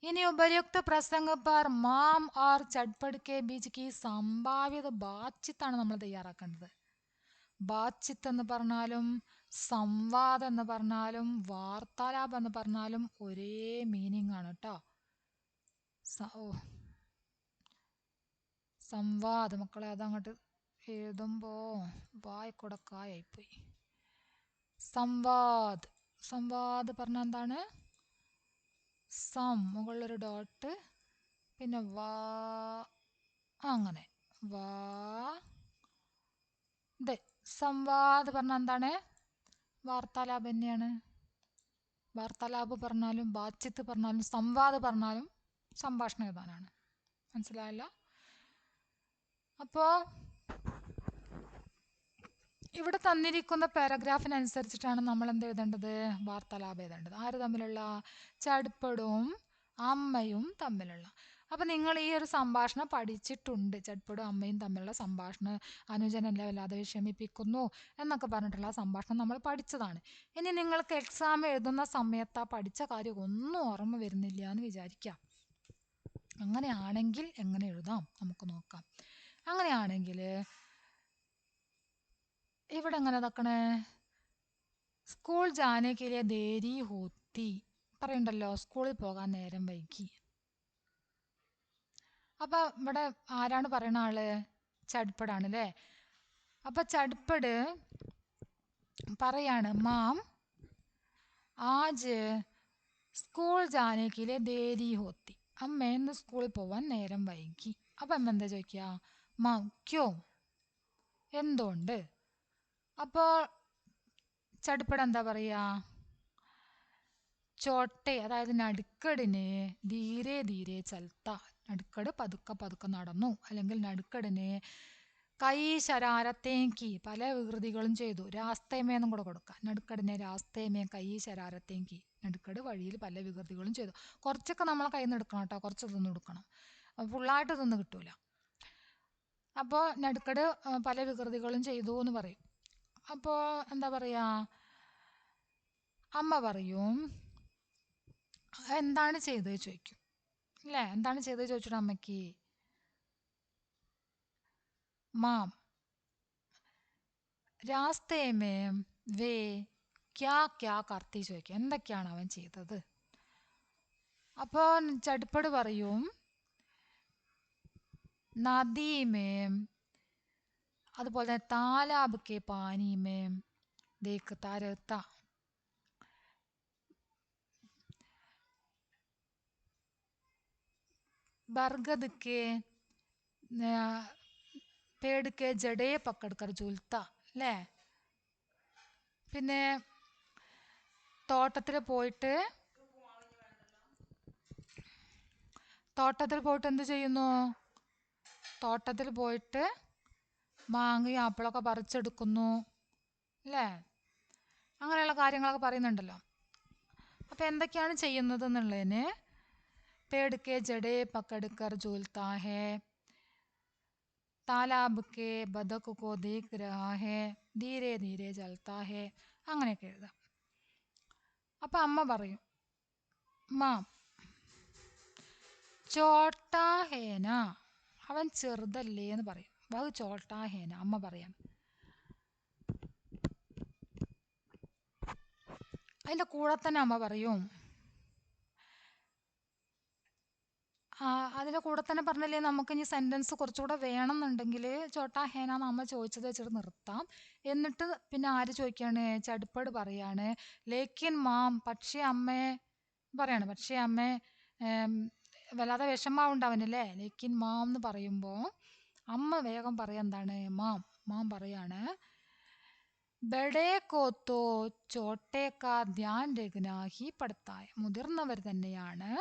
ഇനി ഉപയുക്ത പ്രസംഗ പർ മാം ഓർ ചട്പട് കെ ബീച്ച് കി സംഭാവ്യത ബാച്ചിത്താണ് നമ്മൾ തയ്യാറാക്കേണ്ടത്. ബാച്ചിത്ത് എന്ന് പറഞ്ഞാലും സംവാദം എന്ന് പറഞ്ഞാലും വാർത്താലാപം എന്ന് പറഞ്ഞാലും ഒരേ മീനിങ് ആണ് കേട്ടോ. സംവാദ് മക്കളെ അതങ്ങോട്ട് എഴുതുമ്പോൾ വായിക്കൂടെ കായായിപ്പോയി. സംവാദ്, സംവാദ് പറഞ്ഞാൽ എന്താണ്? മുകളിലൊരു ഡോട്ട്, പിന്നെ വാ, അങ്ങനെ വാ ദേ. സംവാദ് പറഞ്ഞാൽ എന്താണ്? വാർത്താലാപം തന്നെയാണ്. വാർത്താലാപ് പറഞ്ഞാലും ബാച്ചിത്ത് പറഞ്ഞാലും സംവാദ് പറഞ്ഞാലും സംഭാഷണം എഴുതാനാണ്. മനസ്സിലായല്ലോ? അപ്പോൾ ഇവിടെ തന്നിരിക്കുന്ന പാരഗ്രാഫിനനുസരിച്ചിട്ടാണ് നമ്മൾ എന്ത് എഴുതേണ്ടത്? വാർത്താലാപം എഴുതേണ്ടത്. ആര് തമ്മിലുള്ള? ചട്പടും അമ്മയും തമ്മിലുള്ള. അപ്പം നിങ്ങൾ ഈ ഒരു സംഭാഷണം പഠിച്ചിട്ടുണ്ട്. ചട്പടും അമ്മയും തമ്മിലുള്ള സംഭാഷണം, അനുജനെല്ലാം വല്ലാതെ വിഷമിപ്പിക്കുന്നു എന്നൊക്കെ പറഞ്ഞിട്ടുള്ള സംഭാഷണം നമ്മൾ പഠിച്ചതാണ്. ഇനി നിങ്ങൾക്ക് എക്സാം എഴുതുന്ന സമയത്ത് ആ പഠിച്ച കാര്യം ഒന്നും ഓർമ്മ വരുന്നില്ല എന്ന് വിചാരിക്കാം. അങ്ങനെയാണെങ്കിൽ എങ്ങനെ എഴുതാം നമുക്ക് നോക്കാം. അങ്ങനെയാണെങ്കിൽ ഇവിടെ എങ്ങനെ നോക്കണേ? സ്കൂൾ ജാനേക്കിലെ ദേരി ഹോത്തി പറയണ്ടല്ലോ, സ്കൂളിൽ പോകാൻ നേരം വൈകി. അപ്പൊ ഇവിടെ ആരാണ് പറയണ ആള്? ചട്പടാണ് അല്ലേ. അപ്പൊ ചട്പട് പറയാണ്, മാം ആജ് സ്കൂൾ ജാനെ കെ ലിയെ ദേരി ഹോത്തി. അമ്മ ഇന്ന് സ്കൂളിൽ പോവാൻ നേരം വൈകി. അപ്പൊ അമ്മ എന്താ ചോദിക്കുക? മാം ക്യോ, എന്തുകൊണ്ട്? അപ്പോൾ ചട്പട് എന്താ പറയാ? ചോട്ടെ, അതായത് നടുക്കടിന് ധീരെ ധീരെ ചൽത്ത, നടുക്കട് പതുക്കെ പതുക്കെ നടന്നു. അല്ലെങ്കിൽ നടുക്കടിന് കൈ ശരാരത്തേക്ക്, പല വികൃതികളും ചെയ്തു. രാസ്തേമേന്നും കൂടെ കൊടുക്കാം. നടുക്കടിനെ രാസ്തേമേ കൈ ശരാരത്തേക്ക്, നടുക്കട് വഴിയിൽ പല വികൃതികളും ചെയ്തു. കുറച്ചൊക്കെ നമ്മളെ കയ്യിൽ നിന്ന് എടുക്കണം കേട്ടോ, കുറച്ച് തിന്ന് കൊടുക്കണം, ഫുള്ളായിട്ട് തിന്ന് കിട്ടൂല. അപ്പോൾ നടുക്കട് പല വികൃതികളും ചെയ്തു എന്ന് പറയും. അപ്പോൾ എന്താ പറയാ, അമ്മ പറയും എന്താണ് ചെയ്തത് ചോദിക്കും അല്ലേ. എന്താണ് ചെയ്തത് ചോദിച്ചിട്ട് അമ്മയ്ക്ക് മാം രാസ്തേമേ വേ ക്യാ ക്യാ കർത്തി ചോദിക്കും, എന്തൊക്കെയാണ് അവൻ ചെയ്തത്. അപ്പോൾ ചട്പട് പറയും നദീമേം, അതുപോലെ തന്നെ താലാബ് കെ പാനിമേം ദേഖ്താ രഹ്താ, बरगद के पेड़ के जड़े पकड़कर झूलता അല്ലേ. പിന്നെ തോട്ടത്തിൽ പോയിട്ട് എന്ത് ചെയ്യുന്നു? തോട്ടത്തിൽ പോയിട്ട് മാങ്ങയും ആപ്പിളൊക്കെ പറിച്ചെടുക്കുന്നു അല്ലേ. അങ്ങനെയുള്ള കാര്യങ്ങളൊക്കെ പറയുന്നുണ്ടല്ലോ. അപ്പം എന്തൊക്കെയാണ് ചെയ്യുന്നത് എന്നുള്ളതിന് पेड़ के जड़े पकड़कर झूलता है, तालाब के बदक को देख रहा है, ധീരെ ധീരെ ചലത്താ ഹേ, അങ്ങനെയൊക്കെ എഴുതാം. അപ്പം അമ്മ പറയും മാം ചോട്ടാ ഹേന, അവൻ ചെറുതല്ലേ എന്ന് പറയും. ബഹു ചോട്ടാ ഹേന, അമ്മ പറയാം. അതിൻ്റെ കൂടെ തന്നെ അമ്മ പറയും, അതിൻ്റെ കൂടെ തന്നെ പറഞ്ഞില്ലേ നമുക്ക് ഇനി സെൻറ്റൻസ് കുറച്ചുകൂടെ വേണമെന്നുണ്ടെങ്കിൽ ചോട്ടാ ഹേന അമ്മ ചോദിച്ചത് വെച്ചിട്ട് നിർത്താം. എന്നിട്ട് പിന്നെ ആര് ചോദിക്കുകയാണ്? ചട്പട് പറയാണ് ലേക്കിൻ മാം, പക്ഷേ അമ്മേ പറയാണ്. പക്ഷേ അമ്മേ വല്ലാതെ വിഷമാവുണ്ടാവനല്ലേ. ലേക്കിൻ മാം എന്ന് പറയുമ്പോൾ അമ്മ വേഗം പറയാം എന്താണ്? മാം പറയാണ് ബഡേ കോത്തോ ചോട്ടേക്കാ ധ്യാൻ രഖ്നാ ഹി പഡ്താ ഹൈ, മുതിർന്നവർ തന്നെയാണ്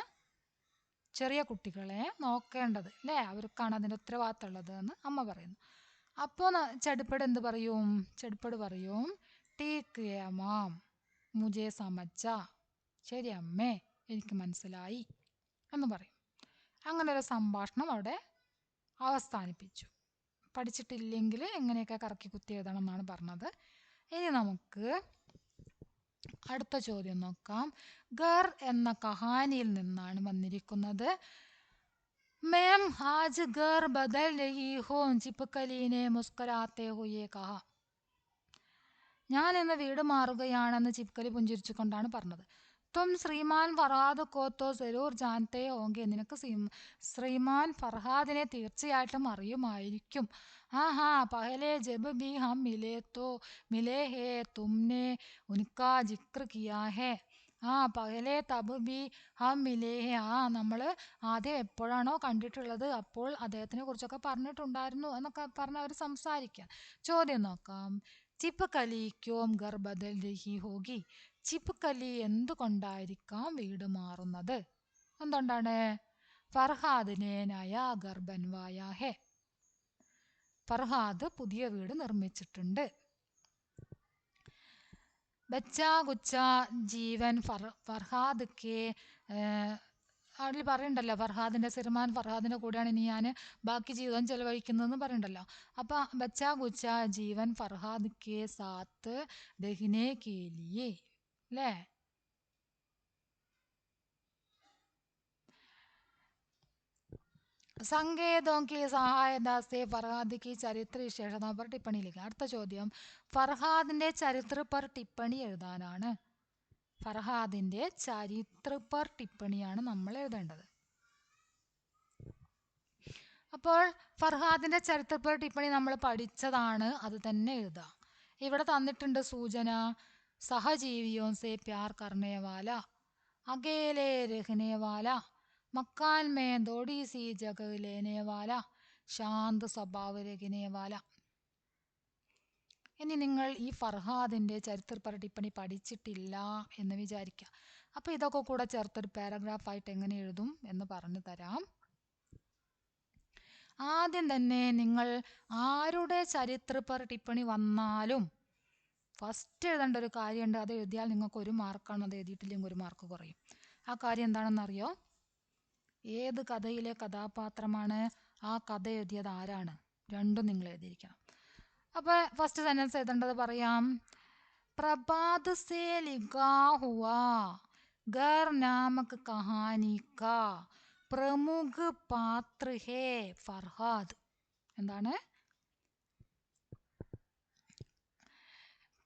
ചെറിയ കുട്ടികളെ നോക്കേണ്ടത് അല്ലേ, അവർക്കാണ് അതിൻ്റെ ഉത്തരവാദിത്തമുള്ളത് എന്ന് അമ്മ പറയുന്നു. അപ്പോൾ ചട്പട് എന്ത് പറയും? ചട്പട് പറയും ടീക്ക് ഹേ മാം മുജേ സമജ്ജ, ശരി അമ്മേ എനിക്ക് മനസ്സിലായി എന്ന് പറയും. അങ്ങനെ ഒരു സംഭാഷണം അവിടെ അവസാനിപ്പിച്ചു. പഠിച്ചിട്ടില്ലെങ്കിൽ എങ്ങനെയൊക്കെ കറക്കി കുത്തി എഴുതണം എന്നാണ് പറഞ്ഞത്. ഇനി നമുക്ക് അടുത്ത ചോദ്യം നോക്കാം. ഗർ എന്ന കഹാനിയിൽ നിന്നാണ് വന്നിരിക്കുന്നത്. मैम आज घर बदल रही हो, ചിപ്പുകലി ने മുസ്കുരാത്തെ ഹുയെ കഹ. ഞാൻ ഇന്ന് വീട് മാറുകയാണെന്ന് ചിപ്കലി പുഞ്ചിരിച്ചുകൊണ്ടാണ് പറഞ്ഞത്. തും ശ്രീമാൻ ഫർഹാദ് കോ തോ സരൂർ ജാൻതേ ഹോങ്കെ, നിനക്ക് ശ്രീമാൻ ഫർഹാദിനെ തീർച്ചയായിട്ടും അറിയുമായിരിക്കും. ഹാ പഹലെ ജബ് ഭി ഹം മിലേ ഹേ തുമ്നെ ഉൻകാ ജിക്ർ കിയാ ഹേ. പഹലെ തബ് ഭി ഹം മിലേ ഹേ, നമ്മൾ ആദ്യം എപ്പോഴാണോ കണ്ടിട്ടുള്ളത് അപ്പോൾ അദ്ദേഹത്തിനെ കുറിച്ചൊക്കെ പറഞ്ഞിട്ടുണ്ടായിരുന്നു എന്നൊക്കെ പറഞ്ഞ് അവർ സംസാരിക്കുക. ചോദ്യം നോക്കാം. ചിപ്കലി ക്യോം ഘർ ബദൽ രഹി ഹോഗി, ചിപ്കലി എന്തുകൊണ്ടായിരിക്കാം വീട് മാറുന്നത്? എന്തുകൊണ്ടാണ്? ഫർഹാദിനെ നയാ ഘർ ബൻവായാ ഹേ, ഫർഹാദ് പുതിയ വീട് നിർമ്മിച്ചിട്ടുണ്ട്. ബച്ചാ ഗുച്ച ജീവൻ ഫർഹാദ് കെ, അതിൽ പറയണ്ടല്ലോ ഫർഹാദിൻ്റെ സിർമാൻ ഫർഹാദിൻ്റെ കൂടെയാണ് ഇനി ഞാൻ ബാക്കി ജീവിതം ചെലവഴിക്കുന്നതെന്ന് പറയണ്ടല്ലോ. അപ്പം ബച്ചാ ഗുച്ച ജീവൻ ഫർഹാദ് കെ സാത്ത് രഹ്നെ കെ ലിയേ അല്ലേ. संकेतों की सहायता से फरहाद की ചരിത്ര വിശേഷതകൾ पर टिप्पणी लिखा. അടുത്ത ചോദ്യം ഫർഹാദിന്റെ ചരിത്ര पर टिप्पणी എഴുതാനാണ്. ഫർഹാദിന്റെ ചരിത്ര पर टिप्पणीയാണ് നമ്മൾ എഴുതേണ്ടത്. അപ്പോൾ ഫർഹാദിന്റെ ചരിത്രപര ടിപ്പണി നമ്മൾ പഠിച്ചതാണ്, അത് തന്നെ എഴുതുക. ഇവിടെ തന്നിട്ടുണ്ട് സൂചന. സഹജീവിയോं से प्यार करने वाला, अकेले रहने वाला, मकान में थोड़ी सी जगह लेने वाला, ശാന്ത സ്വഭാവ രഖനെ വാല. ഇനി നിങ്ങൾ ഈ ഫർഹാദിന്റെ ചരിത്രപര ടിപ്പണി പഠിച്ചിട്ടില്ല എന്ന് വിചാരിക്കുക. അപ്പോൾ ഇതൊക്കെ കൂടെ ചേർത്തൊരു പാരഗ്രാഫായിട്ട് എങ്ങനെ എഴുതും എന്ന് പറഞ്ഞു തരാം. ആദ്യം തന്നെ നിങ്ങൾ ആരുടെ ചരിത്രപര ടിപ്പണി വന്നാലും ഫസ്റ്റ് എഴുതേണ്ട ഒരു കാര്യമുണ്ട്. അത് എഴുതിയാൽ നിങ്ങൾക്ക് 1 മാർക്കാണ്, അത് എഴുതിയിട്ടില്ലെങ്കിൽ 1 മാർക്ക് കുറയും. ആ കാര്യം എന്താണെന്നറിയോ? ഏത് കഥയിലെ കഥാപാത്രമാണ്, ആ കഥ എഴുതിയത് ആരാണ്, രണ്ടും നിങ്ങൾ എഴുതിയിരിക്കണം. അപ്പോൾ ഫസ്റ്റ് സെന്റൻസ് എഴുതേണ്ടത് പറയാം. പ്രഭാത് സേ ലിഖാ ഹുവാ ഗർ നാമക് കഹാനി കാ പ്രമുഖ പാത്ര ഹേ ഫർഹാദ്. എന്താണ്?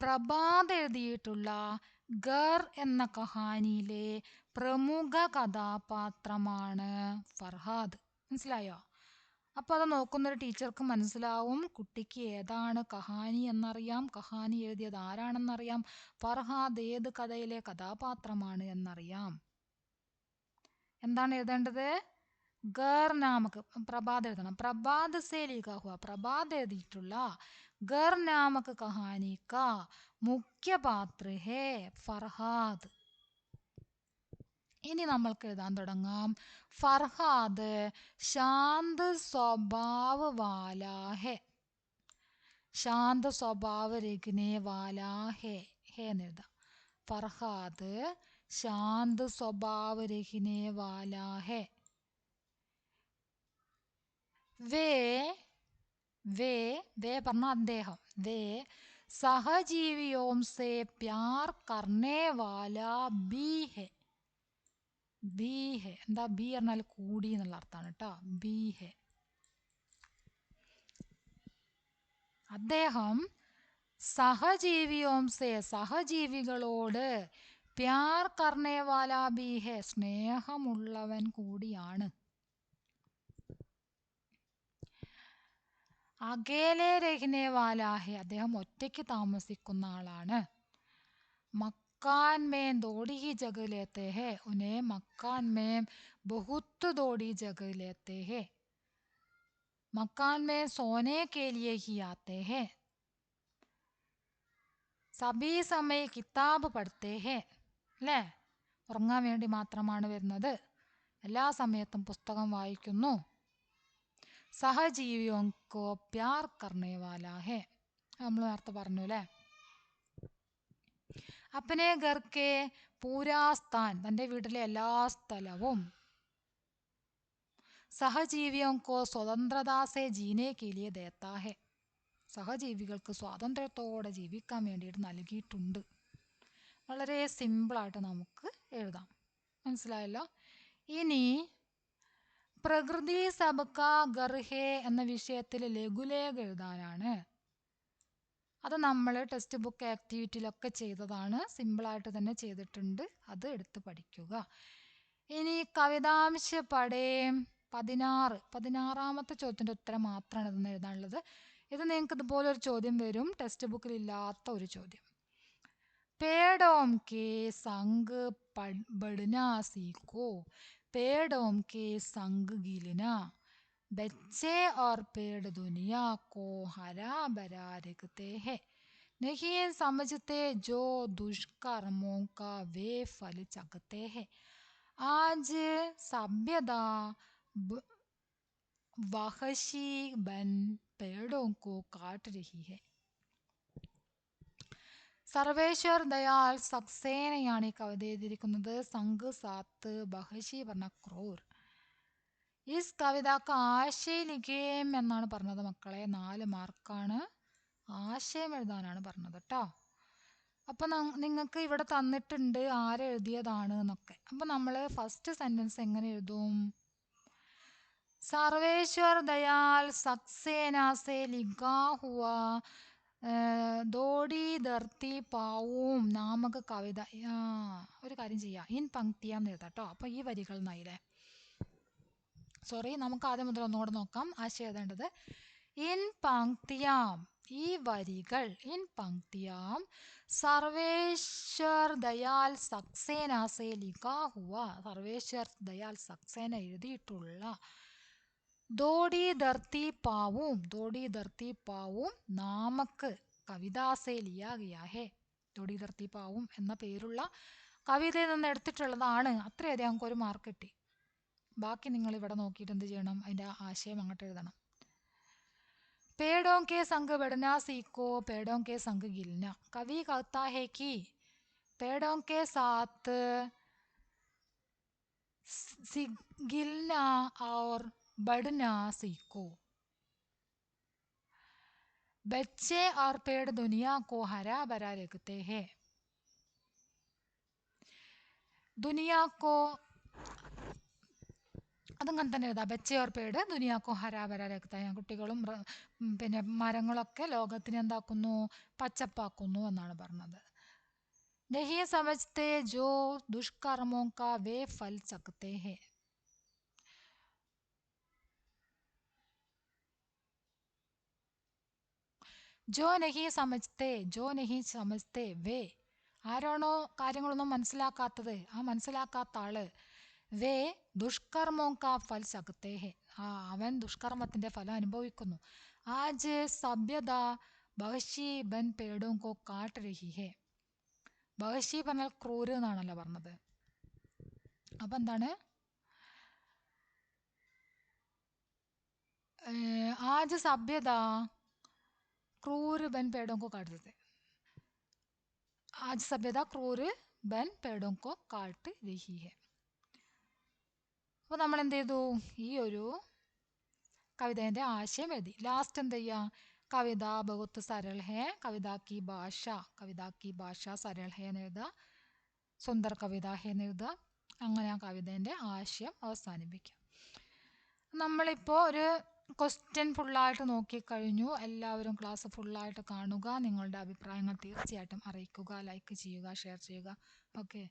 പ്രഭാത് എഴുതിയിട്ടുള്ള ഗർ എന്ന കഹാനിയിലെ പ്രമുഖ കഥാപാത്രമാണ് ഫർഹാദ്. മനസ്സിലായോ? അപ്പോൾ അത് നോക്കുന്നൊരു ടീച്ചർക്ക് മനസ്സിലാവും, കുട്ടിക്ക് ഏതാണ് കഹാനി എന്നറിയാം, കഹാനി എഴുതിയത് ആരാണെന്നറിയാം, ഫർഹാദ് ഏത് കഥയിലെ കഥാപാത്രമാണ് എന്നറിയാം. എന്താണ് എഴുതേണ്ടത്? ഗർ നാമക്, പ്രഭാത് എഴുതണം. പ്രഭാത് സേ ലിഖാ ഹുവാ, പ്രഭാത് എഴുതിയിട്ടുള്ള ഗർ നാമക് കഹാനി കാ മുഖ്യ പാത്ര ഹേ ഫർഹാദ്. ഇനി നമ്മൾക്ക് എഴുതാൻ തുടങ്ങാം. ഫർഹാദ് ശാന്ത സ്വഭാവ വാലാ ഹെ, ശാന്ത സ്വഭാവ രഖനെ വാലാ ഹെ, ഹേ എന്ന് എഴുതാം. ഫർഹാദ് ശാന്ത സ്വഭാവ രഖനെ വാലാ ഹെ. വേ പറഞ്ഞ അദ്ദേഹം, വേ സഹജീവിയോം സേ പ്യാർ കർണേ വാലാ ബി ഹെ. ബി ഹെ എന്താ? ബി പറഞ്ഞാൽ കൂടി എന്നുള്ള അർത്ഥമാണ് കേട്ടോ. ബി ഹെ, അദ്ദേഹം സഹജീവിയോം സേ സഹജീവികളോട്, പ്യാർ കർണേ വാലാ ബി ഹെ സ്നേഹമുള്ളവൻ കൂടിയാണ്. അകേലെ രഹ്നെ വാലാ ഹെ അദ്ദേഹം ഒറ്റയ്ക്ക് താമസിക്കുന്ന ആളാണ്. मकान में थोड़ी ही जगह लेते हैं, उन्हें मकान में बहुत थोड़ी जगह लेते हैं, मकान में सोने के लिए ही आते हैं, सभी समय किताब पढ़ते हैं. അല്ലേ? ഉറങ്ങാൻ വേണ്ടി മാത്രമാണ് വരുന്നത്, എല്ലാ സമയത്തും പുസ്തകം വായിക്കുന്നു. സഹജീവിയോं को प्यार करने वाला है, നമ്മൾ നേരത്തെ പറഞ്ഞു അല്ലേ? अपने घर के पूरा स्थान, തൻ്റെ വീട്ടിലെ എല്ലാ സ്ഥലവും, സഹജീവിയോं को स्वतंत्रता से जीने के लिए देता है, സഹജീവികൾക്ക് സ്വാതന്ത്ര്യത്തോടെ ജീവിക്കാൻ വേണ്ടിയിട്ട് നൽകിയിട്ടുണ്ട്. വളരെ സിമ്പിളായിട്ട് നമുക്ക് എഴുതാം. മനസ്സിലായല്ലോ? ഇനി പ്രകൃതി സബ്കാ ഘർ ഹേ എന്ന വിഷയത്തിൽ ലഘുലേഖ എഴുതാനാണ്. അത് നമ്മൾ ടെക്സ്റ്റ് ബുക്ക് ആക്ടിവിറ്റിയിലൊക്കെ ചെയ്തതാണ്, സിമ്പിളായിട്ട് തന്നെ ചെയ്തിട്ടുണ്ട്, അത് എടുത്ത് പഠിക്കുക. ഇനി കവിതാംശ പടേം 16ാമത്തെ ചോദ്യത്തിൻ്റെ ഉത്തരം മാത്രമാണ് ഇതെന്ന് എഴുതാനുള്ളത്. ഇത് നിങ്ങൾക്ക് ഇതുപോലൊരു ചോദ്യം വരും, ടെക്സ്റ്റ് ബുക്കിൽ ഇല്ലാത്ത ഒരു ചോദ്യം. പേടോം കെ സംഗ് ബഡ്നാ സീഖോ, പേടോം കെ സംഗ് ഗിലന, बच्चे और पेड़ दुनिया को हरा भरा रखते हैं, नहीं समझते जो दुष्कर्मों का वे फल चखते हैं, आज सभ्यता वहशी बन पेड़ों को काट रही है. സർവേശ്വർ ദയാൽ സക്സേനയാണ് ഈ കവിത എഴുതിയിരിക്കുന്നത്. സംഘ് സാത്ത് ബഹഷി പറഞ്ഞ ക്രൂർ. ഇസ് കവിതക്ക് ആശയ ലിഖേം എന്നാണ് പറഞ്ഞത് മക്കളെ. 4 മാർക്കാണ്. ആശയം എഴുതാനാണ് പറഞ്ഞത് കേട്ടോ. അപ്പം നിങ്ങൾക്ക് ഇവിടെ തന്നിട്ടുണ്ട് ആരെഴുതിയതാണ് എന്നൊക്കെ. അപ്പം നമ്മൾ ഫസ്റ്റ് സെൻറ്റൻസ് എങ്ങനെ എഴുതും? സർവേശ്വർ ദയാൽ സക്സേന സേ ലിഖാ ഹുവാ ദോടി ധർത്തി പാവും നാമക കവിത. ഒരു കാര്യം ചെയ്യാം, ഇൻ പങ്ക്തിയാന്ന് എഴുതാം കേട്ടോ. അപ്പം ഈ വരികൾ നയിലേ സോറി, നമുക്ക് ആദ്യം മുതൽ ഒന്നുകൂടെ നോക്കാം. ആശയം എഴുതേണ്ടത് ഇൻ പങ്ക്തിയാം, ഈ വരികൾ, ഇൻ പങ്ക്തിയാം സർവേശ്വർ ദയാൽ സക്സേന സേ ലിഖാ ഹുവ, സർവേശ്വർ ദയാൽ സക്സേന എഴുതിയിട്ടുള്ള ദോടി ധർത്തി പാവും, ദോടി ധർത്തി പാവും നാമക്ക് കവിതാസേ ലിയാ ഗയാ ഹേ, ദോടി ധർത്തി പാവും എന്ന പേരുള്ള കവിതയിൽ നിന്ന് എടുത്തിട്ടുള്ളതാണ്. അത്രയധികം നമുക്കൊരു മാർക്ക് കിട്ടി. ബാക്കി നിങ്ങൾ ഇവിടെ നോക്കിയിട്ട് എന്ത് ചെയ്യണം, അതിൻ്റെ ആശയം അങ്ങോട്ട് എഴുതണം. पेड़ों के संग बढ़ना सीखो, पेड़ों के संग गिलना. कवि कहता है कि पेड़ों के साथ गिलना और बढ़ना सीखो. बच्चे और पेड़ दुनिया को हरा भरा रखते हैं. दुनिया को അതങ്ങനെ തന്നെ എഴുതാം. ബച്ചെ ഓർ പേട് ദുനിയാക്കോ ഹരാഭര രക്തായ, കുട്ടികളും പിന്നെ മരങ്ങളൊക്കെ ലോകത്തിനെ എന്താക്കുന്നു, പച്ചപ്പാക്കുന്നു എന്നാണ് പറഞ്ഞത്. നഹി സമജ്തേ ജോ ദുഷ്കർമ്മോ കാ വേ ഫൽ സക്തേ ഹേ. ജോ നഹി സമജ്തേ വേ, ആരാണോ കാര്യങ്ങളൊന്നും മനസ്സിലാക്കാത്തത്, ആ മനസ്സിലാക്കാത്ത ആള്, വേ ദുഷ്കർമ്മോ കാ ഫൽ സക്തേ ഹേ, അവൻ ദുഷ്കർമ്മത്തിന്റെ ഫലം അനുഭവിക്കുന്നു. ആജ് സഭ്യത ബഹശി ബൻ പേടോ കോ കാട്ട് രഹി ഹേ. ബഹശി പറഞ്ഞാൽ ക്രൂര് എന്നാണല്ലോ പറഞ്ഞത്. അപ്പൊ എന്താണ്, ആജ് സഭ്യത ക്രൂര് ബൻ പേടോ കോ കാട്ട് രഹി, ആജ് സഭ്യത ക്രൂര് ബൻ പേടോ കോ കാട്ട് രഹി ഹേ. അപ്പോൾ നമ്മൾ എന്ത് ചെയ്തു, ഈ ഒരു കവിതേൻ്റെ ആശയം എഴുതി. ലാസ്റ്റ് എന്ത് ചെയ്യുക, കവിത ബഹുത്ത് സരൾ ഹേ, കവിത കി ഭാഷ സരൾ ഹേ എന്ന് എഴുതുക, സുന്ദർ കവിത ഹേ എന്ന് എഴുതുക. അങ്ങനെ ആ കവിതേൻ്റെ ആശയം അവസാനിപ്പിക്കുക. നമ്മളിപ്പോൾ ഒരു ക്വസ്റ്റ്യൻ ഫുള്ളായിട്ട് നോക്കിക്കഴിഞ്ഞു. എല്ലാവരും ക്ലാസ് ഫുള്ളായിട്ട് കാണുക. നിങ്ങളുടെ അഭിപ്രായങ്ങൾ തീർച്ചയായിട്ടും അറിയിക്കുക. ലൈക്ക് ചെയ്യുക, ഷെയർ ചെയ്യുക. ഓക്കെ.